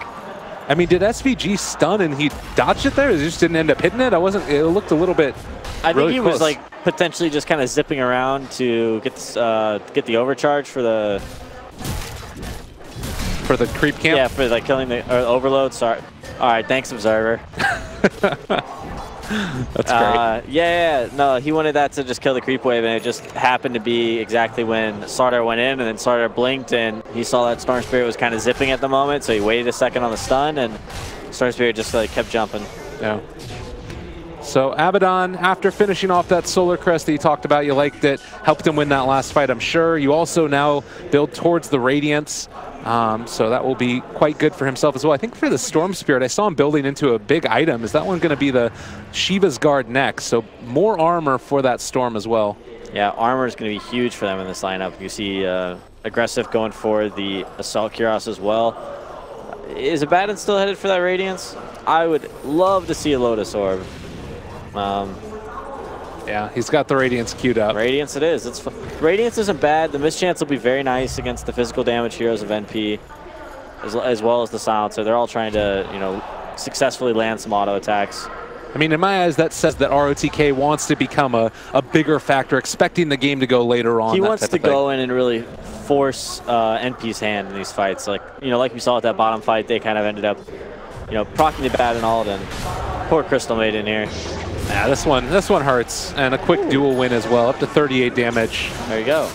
I mean, did SVG stun and he dodged it there? He just didn't end up hitting it? It looked a little bit I think really he close. was like potentially just kind of zipping around to get the overcharge for the creep camp? Yeah, for like killing the overload. Sorry. All right, thanks, Observer. That's great. Yeah, no, he wanted that to just kill the creep wave, and it just happened to be exactly when Slardar went in, and then Slardar blinked, and he saw that Storm Spirit was kind of zipping at the moment, so he waited a second on the stun, and Storm Spirit just like kept jumping. Yeah. So Abaddon, after finishing off that Solar Crest that you talked about, you liked it, helped him win that last fight, I'm sure. You also now build towards the Radiance. So that will be quite good for himself as well. I think for the Storm Spirit, I saw him building into a big item. Is that one going to be the Shiva's Guard next? So more armor for that Storm as well. Yeah, armor is going to be huge for them in this lineup. You see Aggressive going for the Assault Cuirass as well. Is Abaddon still headed for that Radiance? I would love to see a Lotus Orb. Yeah, he's got the Radiance queued up. Radiance it is. Radiance isn't bad. The mischance will be very nice against the physical damage heroes of NP, as well as the Silencer. They're all trying to, successfully land some auto attacks. I mean, in my eyes, that says that ROTK wants to become a bigger factor, expecting the game to go later on. He wants to go in and really force NP's hand in these fights. Like we saw at that bottom fight, they kind of ended up, proccing the bat and all, then poor Crystal Maiden here. Yeah, this one hurts, and a quick dual win as well, up to 38 damage. There you go.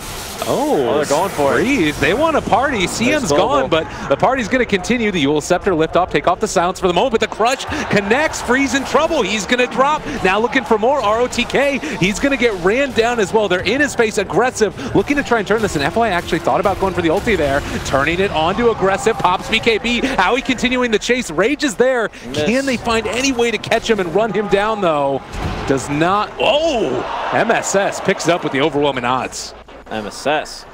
Oh, they're going for it. They want a party. CM's gone, but the party's going to continue. The Yule Scepter lift off, take off the silence for the moment, but the Crush connects. Freeze in trouble. He's going to drop. Now looking for more ROTK. He's going to get ran down as well. They're in his face, aggressive, looking to try and turn this. And FY actually thought about going for the ulti there, turning it onto aggressive. Pops BKB. Howie continuing the chase. Rage is there. Can they find any way to catch him and run him down, though? Does not. Oh! MSS picks it up with the overwhelming odds. MSS.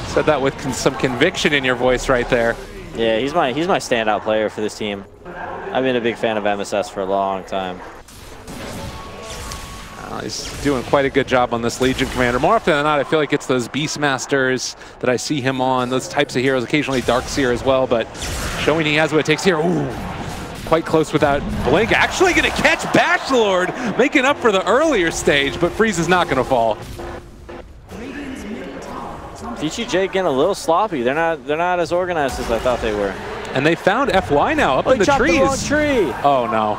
Said that with some conviction in your voice right there. Yeah, he's my standout player for this team. I've been a big fan of MSS for a long time. He's doing quite a good job on this Legion Commander. More often than not, I feel like it's those Beastmasters that I see him on, those types of heroes, occasionally Darkseer as well, but showing he has what it takes here. Ooh, quite close with that blink. Actually going to catch Bashlord, making up for the earlier stage, but Freeze is not going to fall. VGJ getting a little sloppy. They're not as organized as I thought they were. And they found FY now up in the trees. The wrong tree. Oh no.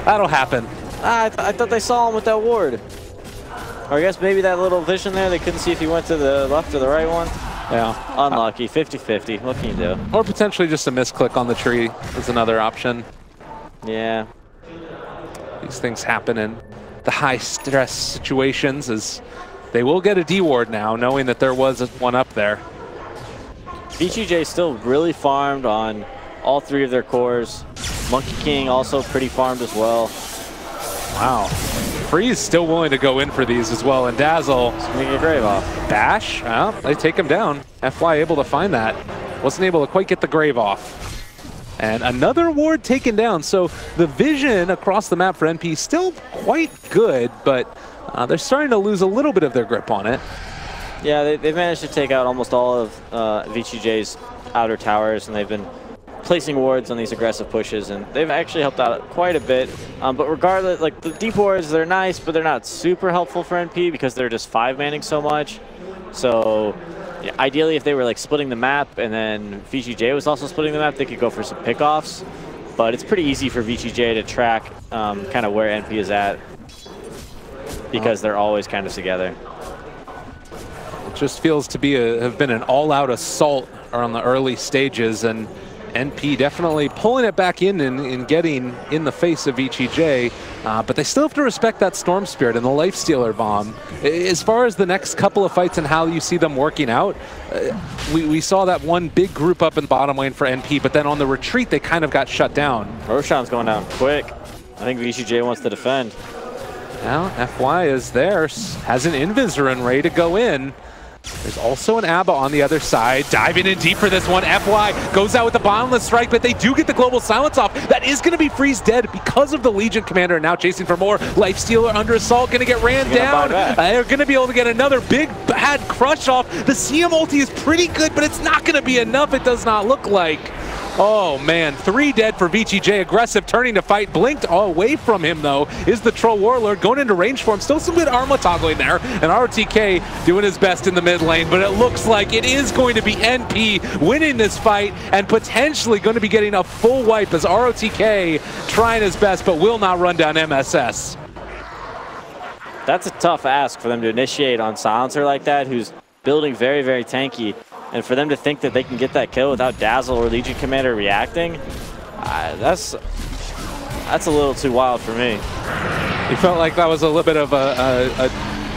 That'll happen. I thought they saw him with that ward. Or I guess maybe that little vision there, they couldn't see if he went to the left or the right one. Yeah. Unlucky, 50-50. What can you do? Or potentially just a misclick on the tree is another option. Yeah. These things happen in the high stress situations, as they will get a D ward now, knowing that there was one up there. VGJ still really farmed on all 3 of their cores. Monkey King also pretty farmed as well. Wow. Freeze still willing to go in for these as well, and Dazzle. Making a grave off. Bash, well, they take him down. FY able to find that. Wasn't able to quite get the grave off. And another ward taken down, so the vision across the map for NP still quite good, but they're starting to lose a little bit of their grip on it. Yeah, they've managed to take out almost all of VGJ's outer towers, and they've been placing wards on these aggressive pushes, and they've actually helped out quite a bit. But regardless, like the deep wards, they're nice, but they're not super helpful for NP because they're just 5-manning so much. So yeah, ideally, if they were like splitting the map and then VGJ was also splitting the map, they could go for some pickoffs. But it's pretty easy for VGJ to track kind of where NP is at because they're always kind of together. It just feels to be have been an all-out assault on the early stages, and NP definitely pulling it back in and getting in the face of VGJ, but they still have to respect that Storm Spirit and the Lifestealer Bomb. As far as the next couple of fights and how you see them working out, we saw that one big group up in the bottom lane for NP, but then on the retreat they kind of got shut down. Roshan's going down quick. I think VGJ wants to defend. Now FY is there, has an Invisor and ready to go in. There's also an ABBA on the other side, diving in deep for this one. FY goes out with the Bottomless Strike, but they do get the Global Silence off. That is going to be Freeze dead because of the Legion Commander, now chasing for more. Lifestealer under assault, going to get ran down. They're going to be able to get another big bad crush off. The CM ulti is pretty good, but it's not going to be enough, it does not look like. Oh man, 3 dead for VGJ. Aggressive, turning to fight. Blinked away from him though is the Troll Warlord, going into range for him. Still some good armor toggling there. And ROTK doing his best in the mid lane, but it looks like it is going to be NP winning this fight and potentially going to be getting a full wipe as ROTK trying his best but will not run down MSS. That's a tough ask for them to initiate on Silencer like that, who's building very, very tanky. And for them to think that they can get that kill without Dazzle or Legion Commander reacting, that's a little too wild for me. You felt like that was a little bit of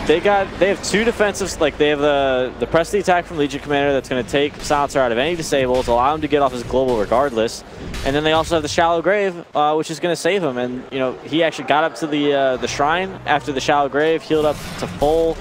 They have 2 defensives, like they have the press the attack from Legion Commander that's going to take Silencer out of any disables, allow him to get off his global regardless. And then they also have the Shallow Grave, which is going to save him. And you know, he actually got up to the shrine after the Shallow Grave, healed up to full.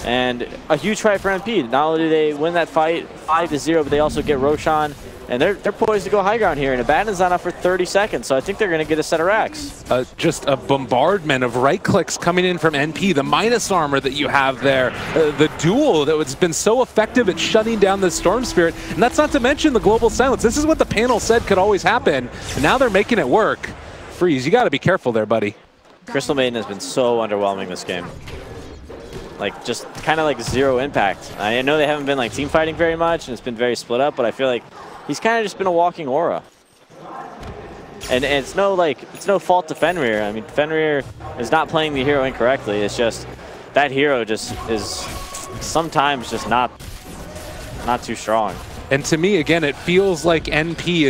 And a huge fight for NP. Not only do they win that fight 5-0, but they also get Roshan. And they're poised to go high ground here. And Abaddon's not up for 30 seconds, so I think they're going to get a set of racks. Just a bombardment of right clicks coming in from NP. The minus armor that you have there. The duel that has been so effective at shutting down the Storm Spirit. And that's not to mention the Global Silence. This is what the panel said could always happen. And now they're making it work. Freeze, you got to be careful there, buddy. Crystal Maiden has been so underwhelming this game. Like, just kind of like 0 impact. I know they haven't been like team fighting very much and it's been very split up, but I feel like he's kind of just been a walking aura. And it's no fault to Fenrir. I mean, Fenrir is not playing the hero incorrectly. It's just that hero just is sometimes just not too strong. And to me, again, it feels like NP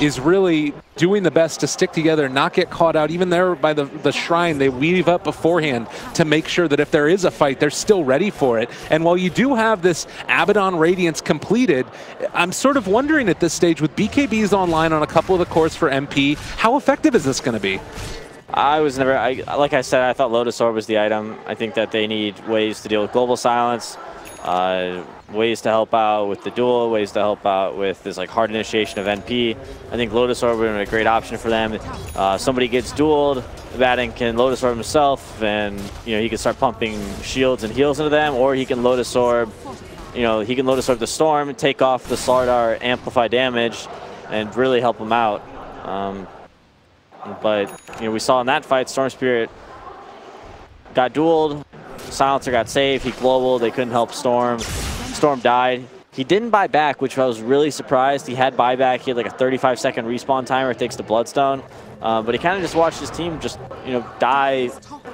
is really doing the best to stick together, not get caught out. Even there by the shrine, they weave up beforehand to make sure that if there is a fight, they're still ready for it. And while you do have this Abaddon Radiance completed, I'm sort of wondering at this stage, with BKBs online on a couple of the cores for MP, how effective is this going to be? Like I said, I thought Lotus Orb was the item. I think that they need ways to deal with Global Silence. Ways to help out with the duel, ways to help out with this like hard initiation of NP. I think Lotus Orb would be a great option for them. Somebody gets dueled, Abaddon can Lotus Orb himself, and you know he can start pumping shields and heals into them, or he can Lotus Orb, he can Lotus Orb the Storm, take off the Slardar, amplify damage, and really help him out. But we saw in that fight, Storm Spirit got dueled. Silencer got saved, he global, they couldn't help Storm. Storm died. He didn't buy back, which I was really surprised. He had buyback, he had like a 35-second respawn timer, it takes the Bloodstone. But he kind of just watched his team just, die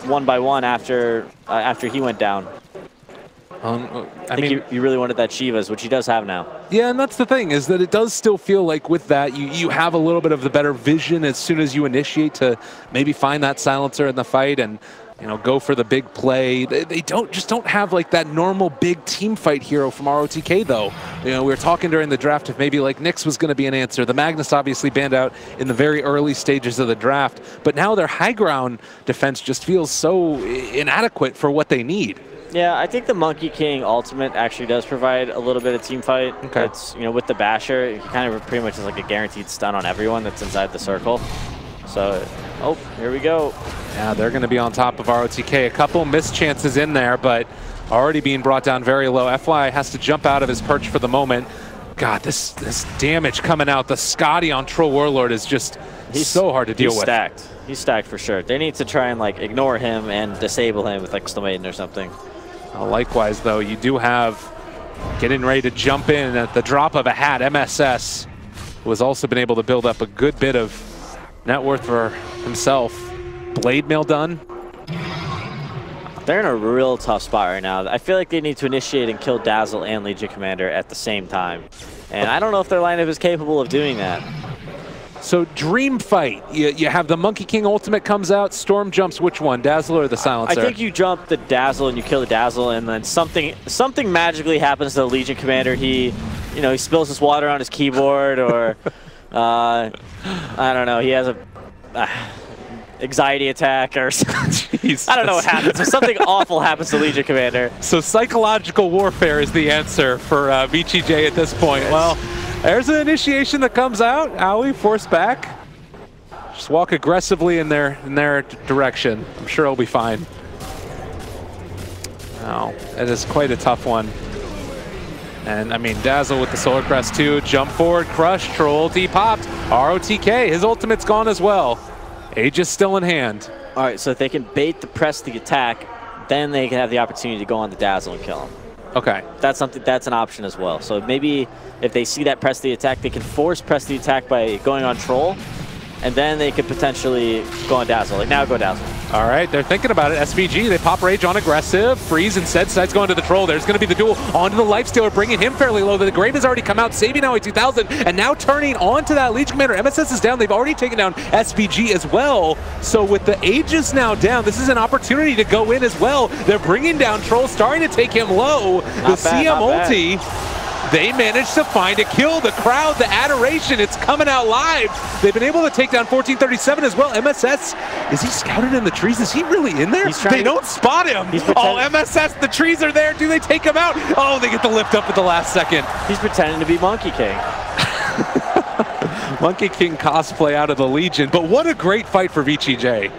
one by one after he went down. I think he really wanted that Shivas, which he does have now. Yeah, and that's the thing, is that it does still feel like with that, you have a little bit of the better vision as soon as you initiate to maybe find that silencer in the fight. And you know, go for the big play. They don't have like that normal big team fight hero from ROTK though. You know, we were talking during the draft if maybe like Nyx was going to be an answer. The Magnus obviously banned out in the very early stages of the draft, but now their high ground defense just feels so inadequate for what they need. Yeah, I think the Monkey King ultimate actually does provide a little bit of team fight. Okay. It's, you know, with the Basher, he kind of pretty much is like a guaranteed stun on everyone that's inside the circle. So, oh, here we go. Yeah, they're going to be on top of ROTK. A couple missed chances in there, but already being brought down very low. FY has to jump out of his perch for the moment. God, this damage coming out. The Scotty on Troll Warlord is just so hard to deal with. He's stacked. He's stacked for sure. They need to try and like ignore him and disable him with like Maiden or something. Likewise, though, you do have getting ready to jump in at the drop of a hat. MSS, who has also been able to build up a good bit of net worth for himself. Blade mail done. They're in a real tough spot right now. I feel like they need to initiate and kill Dazzle and Legion Commander at the same time. And I don't know if their lineup is capable of doing that. So Dream Fight, you have the Monkey King ultimate comes out, Storm jumps which one, Dazzle or the Silencer? I think you jump the Dazzle and you kill the Dazzle, and then something magically happens to the Legion Commander. He spills his water on his keyboard, or I don't know, he has a anxiety attack or something. I don't know what happens, but something awful happens to Legion Commander. So psychological warfare is the answer for VGJ at this point. Yes. Well, there's an initiation that comes out. Owie forced back. Just walk aggressively in their direction. I'm sure he'll be fine. Oh, it is quite a tough one. And I mean, Dazzle with the Solar Crest too. Jump forward, crush, Troll ulti popped. ROTK, his ultimate's gone as well. Age is still in hand. All right, so if they can bait the press the attack, then they can have the opportunity to go on the Dazzle and kill him. Okay. That's an option as well. So maybe if they see that press the attack, they can force press the attack by going on Troll, and then they could potentially go on Dazzle. Like now go Dazzle. All right, they're thinking about it. SVG, they pop Rage on aggressive. Freeze instead, sides going to the Troll. There's going to be the duel onto the Lifestealer, bringing him fairly low. The Grave has already come out, saving Owie 2000, and now turning onto that Legion Commander. MSS is down. They've already taken down SVG as well. So with the Aegis now down, this is an opportunity to go in as well. They're bringing down Troll, starting to take him low. The CM ulti. They managed to find a kill. The crowd, the adoration, it's coming out live. They've been able to take down 1437 as well. MSS, is he scouted in the trees? Is he really in there? They don't spot him. Oh, MSS, the trees are there. Do they take him out? Oh, they get the lift up at the last second. He's pretending to be Monkey King. Monkey King cosplay out of the Legion, but what a great fight for VGJ.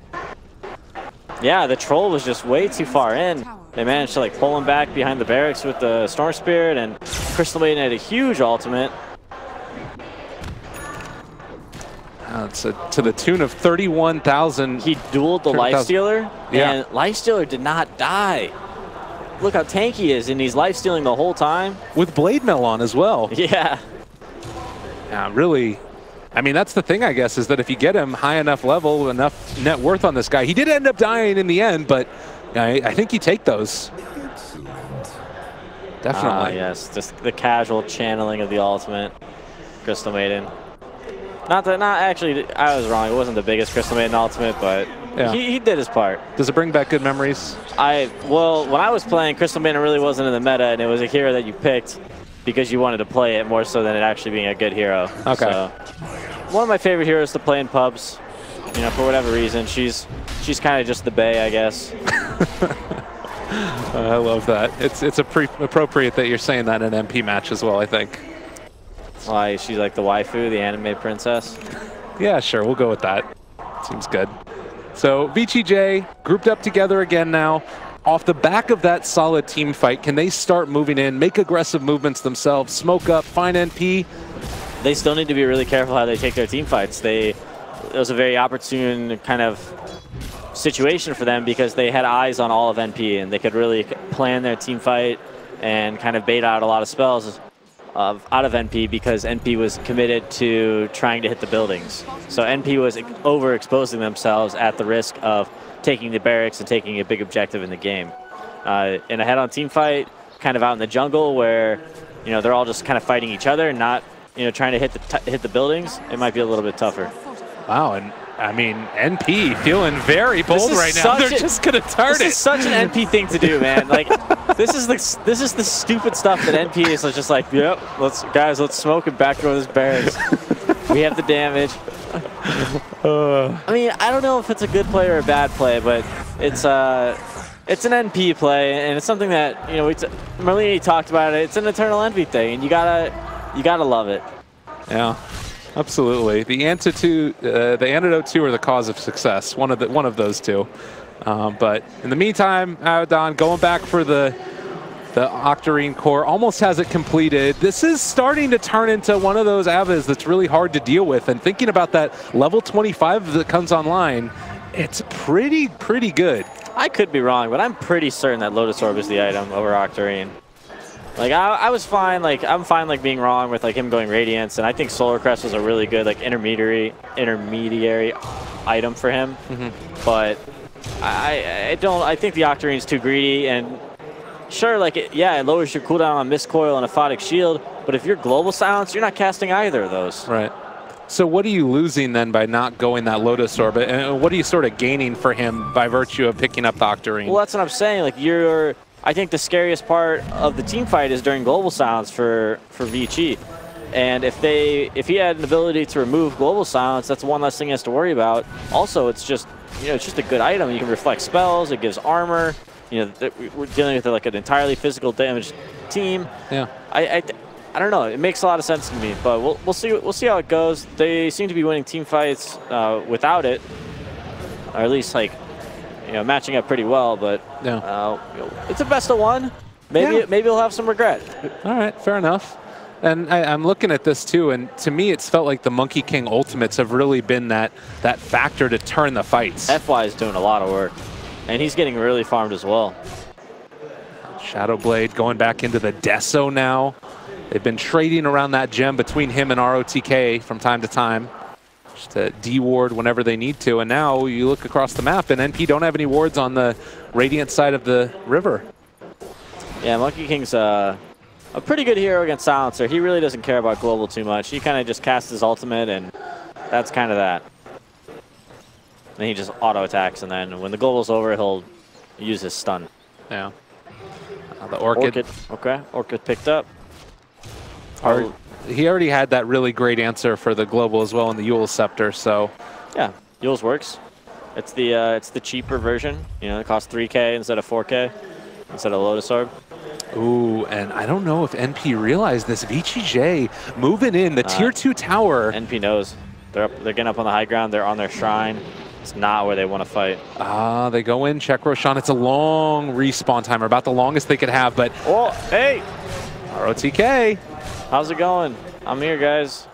Yeah, the Troll was just way too far in. They managed to like pull him back behind the barracks with the Storm Spirit, and Crystal Maiden had a huge ultimate. It's to the tune of 31,000. He dueled the Lifestealer, yeah. And Lifestealer did not die. Look how tanky he is, and he's lifestealing the whole time. With Blade Mail on as well. Yeah. Yeah, really. I mean, that's the thing, I guess, is that if you get him high enough level, enough net worth on this guy, he did end up dying in the end, but I think you take those. Definitely. Yes, just the casual channeling of the ultimate. Crystal Maiden. Not actually, I was wrong. It wasn't the biggest Crystal Maiden ultimate, but yeah. he did his part. Does it bring back good memories? Well, when I was playing, Crystal Maiden really wasn't in the meta, and it was a hero that you picked because you wanted to play it more so than it actually being a good hero. Okay. So, one of my favorite heroes to play in pubs. You know, for whatever reason, she's kind of just the bae, I guess. I love that. It's appropriate that you're saying that in an MP match as well, I think. Why, she's like the waifu, the anime princess? Yeah, sure, we'll go with that. Seems good. So VGJ grouped up together again now. Off the back of that solid team fight, can they start moving in, make aggressive movements themselves, smoke up, find NP? They still need to be really careful how they take their team fights. It was a very opportune kind of situation for them because they had eyes on all of NP, and they could really plan their team fight and kind of bait out a lot of spells out of NP because NP was committed to trying to hit the buildings. So NP was overexposing themselves at the risk of taking the barracks and taking a big objective in the game. In a head-on team fight, kind of out in the jungle where they're all just kind of fighting each other and not trying to hit the buildings, it might be a little bit tougher. Wow, and I mean, NP feeling very bold right now. They're just gonna turn it. This is such an NP thing to do, man. Like, this is the stupid stuff that NP is just like, yep, let's smoke and back row this Bears. We have the damage. I mean, I don't know if it's a good play or a bad play, but it's an NP play, and it's something that, you know, Merlini talked about it. It's an eternal NP thing, and you gotta love it. Yeah. Absolutely, the antidote to or the cause of success. One of those two. But in the meantime, Aodon going back for the Octarine core, almost has it completed. This is starting to turn into one of those Avas that's really hard to deal with. And thinking about that level 25 that comes online, it's pretty good. I could be wrong, but I'm pretty certain that Lotus Orb is the item over Octarine. Like, I was fine, like, I'm fine, like, being wrong with, like, him going Radiance, and I think Solar Crest was a really good, like, intermediary item for him. But I think the Octarine's too greedy, and sure, like, it lowers your cooldown on Mist Coil and Aphotic Shield, but if you're Global Silence, you're not casting either of those. Right. So what are you losing then by not going that Lotus Orb, and what are you sort of gaining for him by virtue of picking up the Octarine? Well, that's what I'm saying, like, I think the scariest part of the team fight is during Global Silence for Vici. And if he had an ability to remove Global Silence, that's one less thing he has to worry about. Also, it's just, you know, it's just a good item. You can reflect spells, it gives armor. You know, we're dealing with like an entirely physical damage team. Yeah. I don't know. It makes a lot of sense to me, but we'll see how it goes. They seem to be winning team fights without it, or at least like, you know, matching up pretty well, but you know, it's a best of one. Maybe he'll have some regret. All right, fair enough. And I'm looking at this too, and to me, it's felt like the Monkey King ultimates have really been that factor to turn the fights. FY is doing a lot of work, and he's getting really farmed as well. Shadowblade going back into the Deso now. They've been trading around that gem between him and ROTK from time to time, just to de-ward whenever they need to. And now you look across the map, and NP don't have any wards on the Radiant side of the river. Yeah, Monkey King's a pretty good hero against Silencer. He really doesn't care about Global too much. He kind of just casts his ultimate, and that's kind of that. And he just auto-attacks, and then when the Global's over, he'll use his stun. Yeah. The Orchid. Okay, Orchid picked up. He already had that really great answer for the Global as well in the Eul's Scepter, so. Yeah, Eul's works. It's the cheaper version. You know, it costs 3K instead of 4K, instead of Lotus Orb. Ooh, and I don't know if NP realized this. VGJ moving in the tier 2 tower. NP knows. They're getting up on the high ground. They're on their shrine. It's not where they want to fight. They go in, check Roshan. It's a long respawn timer, about the longest they could have, but. Oh, hey! ROTK. How's it going? I'm here, guys.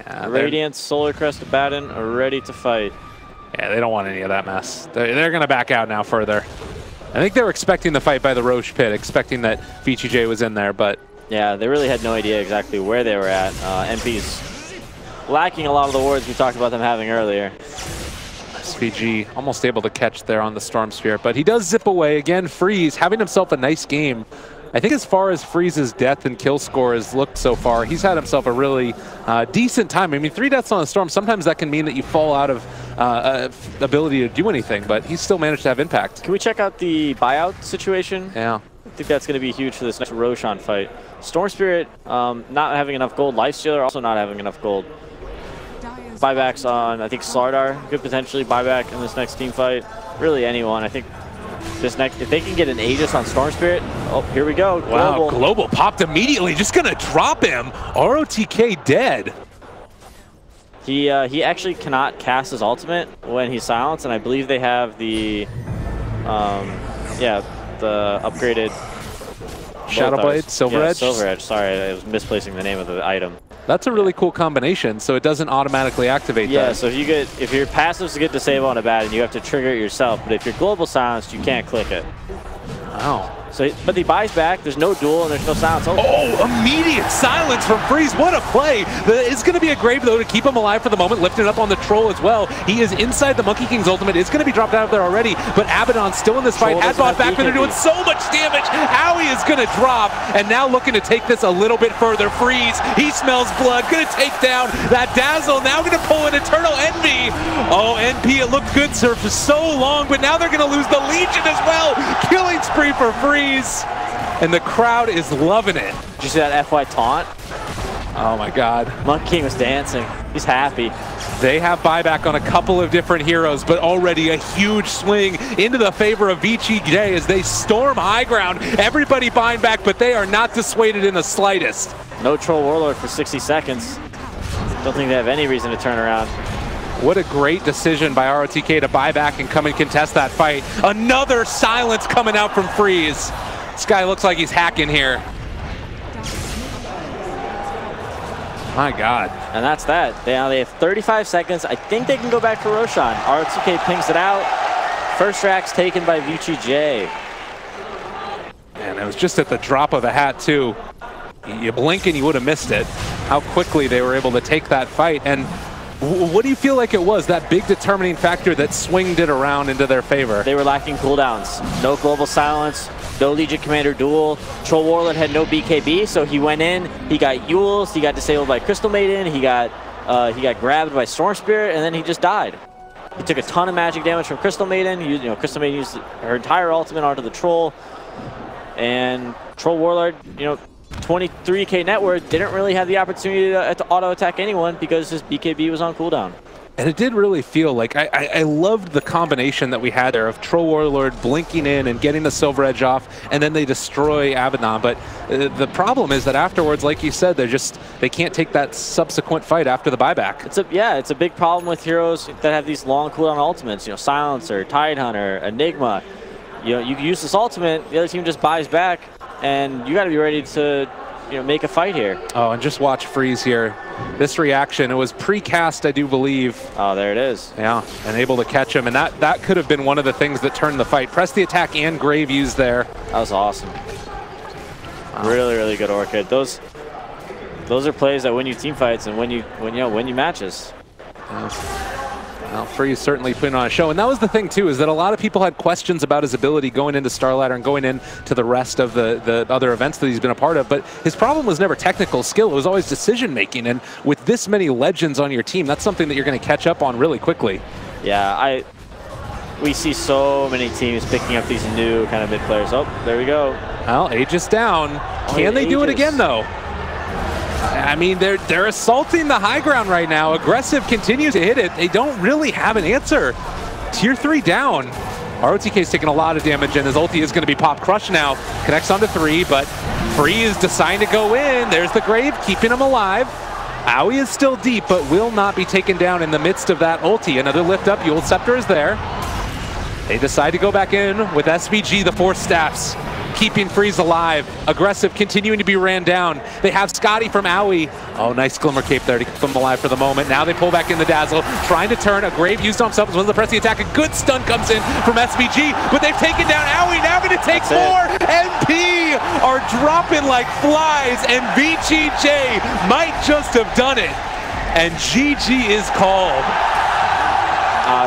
Yeah, Radiance, Solar Crest, Abaddon are ready to fight. Yeah, they don't want any of that mess. They're going to back out now further. I think they were expecting the fight by the Roche pit, expecting that VGJ was in there, but. Yeah, they really had no idea exactly where they were at. NP's lacking a lot of the wards we talked about them having earlier. SVG almost able to catch there on the Storm Sphere, but he does zip away. Again, Freeze having himself a nice game. I think as far as Freeze's death and kill score has looked so far, he's had himself a really decent time. I mean, 3 deaths on a Storm, sometimes that can mean that you fall out of ability to do anything, but he's still managed to have impact. Can we check out the buyout situation? Yeah. I think that's going to be huge for this next Roshan fight. Storm Spirit not having enough gold. Lifestealer also not having enough gold. Buybacks on, I think, Slardar could potentially buyback in this next team fight. Really anyone. I think this next, if they can get an Aegis on Storm Spirit, oh, here we go. Global. Wow, Global popped immediately, just gonna drop him. ROTK dead. He actually cannot cast his ultimate when he's silenced, and I believe they have the, the upgraded Shadowblade, Silver Edge? Silver Edge, sorry, I was misplacing the name of the item. That's a really cool combination, so it doesn't automatically activate that. Yeah, so if your passives get disabled on a Abaddon, you have to trigger it yourself, but if you're global silenced, you can't click it. Wow. But he buys back. There's no duel and there's no silence. Oh, immediate silence from Freeze. What a play. It's going to be a grave, though, to keep him alive for the moment. Lifting up on the Troll as well. He is inside the Monkey King's ultimate. It's going to be dropped out of there already. But Abaddon still in this fight. Adbot back there doing so much damage. Owie is going to drop. And now looking to take this a little bit further. Freeze. He smells blood. Going to take down that Dazzle. Now going to pull in Eternal Envy. Oh, NP, it looked good, sir, for so long. But now they're going to lose the Legion as well. Killing spree for Freeze. And the crowd is loving it. Did you see that FY taunt? Oh my God. Monkey King was dancing. He's happy. They have buyback on a couple of different heroes, but already a huge swing into the favor of VGJ as they storm high ground. Everybody buying back, but they are not dissuaded in the slightest. No Troll Warlord for 60 seconds. Don't think they have any reason to turn around. What a great decision by ROTK to buy back and come and contest that fight. Another silence coming out from Freeze. This guy looks like he's hacking here. My God. And that's that. They have 35 seconds. I think they can go back for Roshan. ROTK pings it out. First rack's taken by VGJ. And it was just at the drop of a hat, too. You blink and you would have missed it. How quickly they were able to take that fight. And what do you feel like it was, that big determining factor that swinged it around into their favor? They were lacking cooldowns. No Global Silence, no Legion Commander duel. Troll Warlord had no BKB, so he went in, he got Yules, he got disabled by Crystal Maiden, he got grabbed by Storm Spirit, and then he just died. He took a ton of magic damage from Crystal Maiden. Crystal Maiden used her entire ultimate onto the Troll. And Troll Warlord, 23k net worth, didn't really have the opportunity to auto-attack anyone because his BKB was on cooldown. And it did really feel like, I loved the combination that we had there of Troll Warlord blinking in and getting the Silver Edge off, and then they destroy Abaddon. But the problem is that afterwards, like you said, they can't take that subsequent fight after the buyback. It's a big problem with heroes that have these long cooldown ultimates. Silencer, Tidehunter, Enigma. You use this ultimate, the other team just buys back, and you got to be ready to make a fight here. Oh, and just watch Freeze here. This reaction, it was pre-cast, I do believe. Oh, there it is. Yeah, and able to catch him, and that could have been one of the things that turned the fight. Press the attack and Grave used there. That was awesome. Wow. Really, really good Orchid. Those are plays that win you team fights and win you matches. Yeah. Well, Freeze certainly putting on a show. And that was the thing, too, is that a lot of people had questions about his ability going into Starladder and going into the rest of the other events that he's been a part of. But his problem was never technical skill. It was always decision-making. And with this many legends on your team, that's something that you're going to catch up on really quickly. Yeah, we see so many teams picking up these new kind of mid-players. Oh, there we go. Well, Aegis down. Can they do it again, though? I mean, they're assaulting the high ground right now. Aggressive continues to hit it. They don't really have an answer. Tier 3 down. ROTK's taking a lot of damage, and his ulti is going to be pop crushed now. Connects onto 3, but Freeze deciding to go in. There's the Grave, keeping him alive. Owie is still deep, but will not be taken down in the midst of that ulti. Another lift up. Eul's Scepter is there. They decide to go back in with SVG, the 4 staffs. Keeping Freeze alive. Aggressive continuing to be ran down. They have Scotty from Owie. Oh, nice Glimmer Cape there to keep them alive for the moment. Now they pull back in the Dazzle, trying to turn. A Grave used on himself as well as the press the attack. A good stun comes in from SVG, but they've taken down Owie. Now going to take more. NP are dropping like flies, and VGJ might just have done it. And GG is called.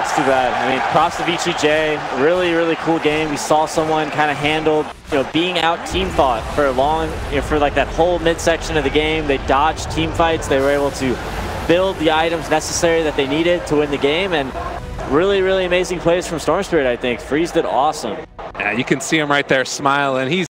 It's too bad. I mean, props to VGJ. Really, really cool game. We saw someone kind of handle, being out team thought for a long, for like that whole midsection of the game. They dodged team fights. They were able to build the items necessary that they needed to win the game. And really, really amazing plays from Storm Spirit, I think. Freeze did awesome. Yeah, you can see him right there smiling. He's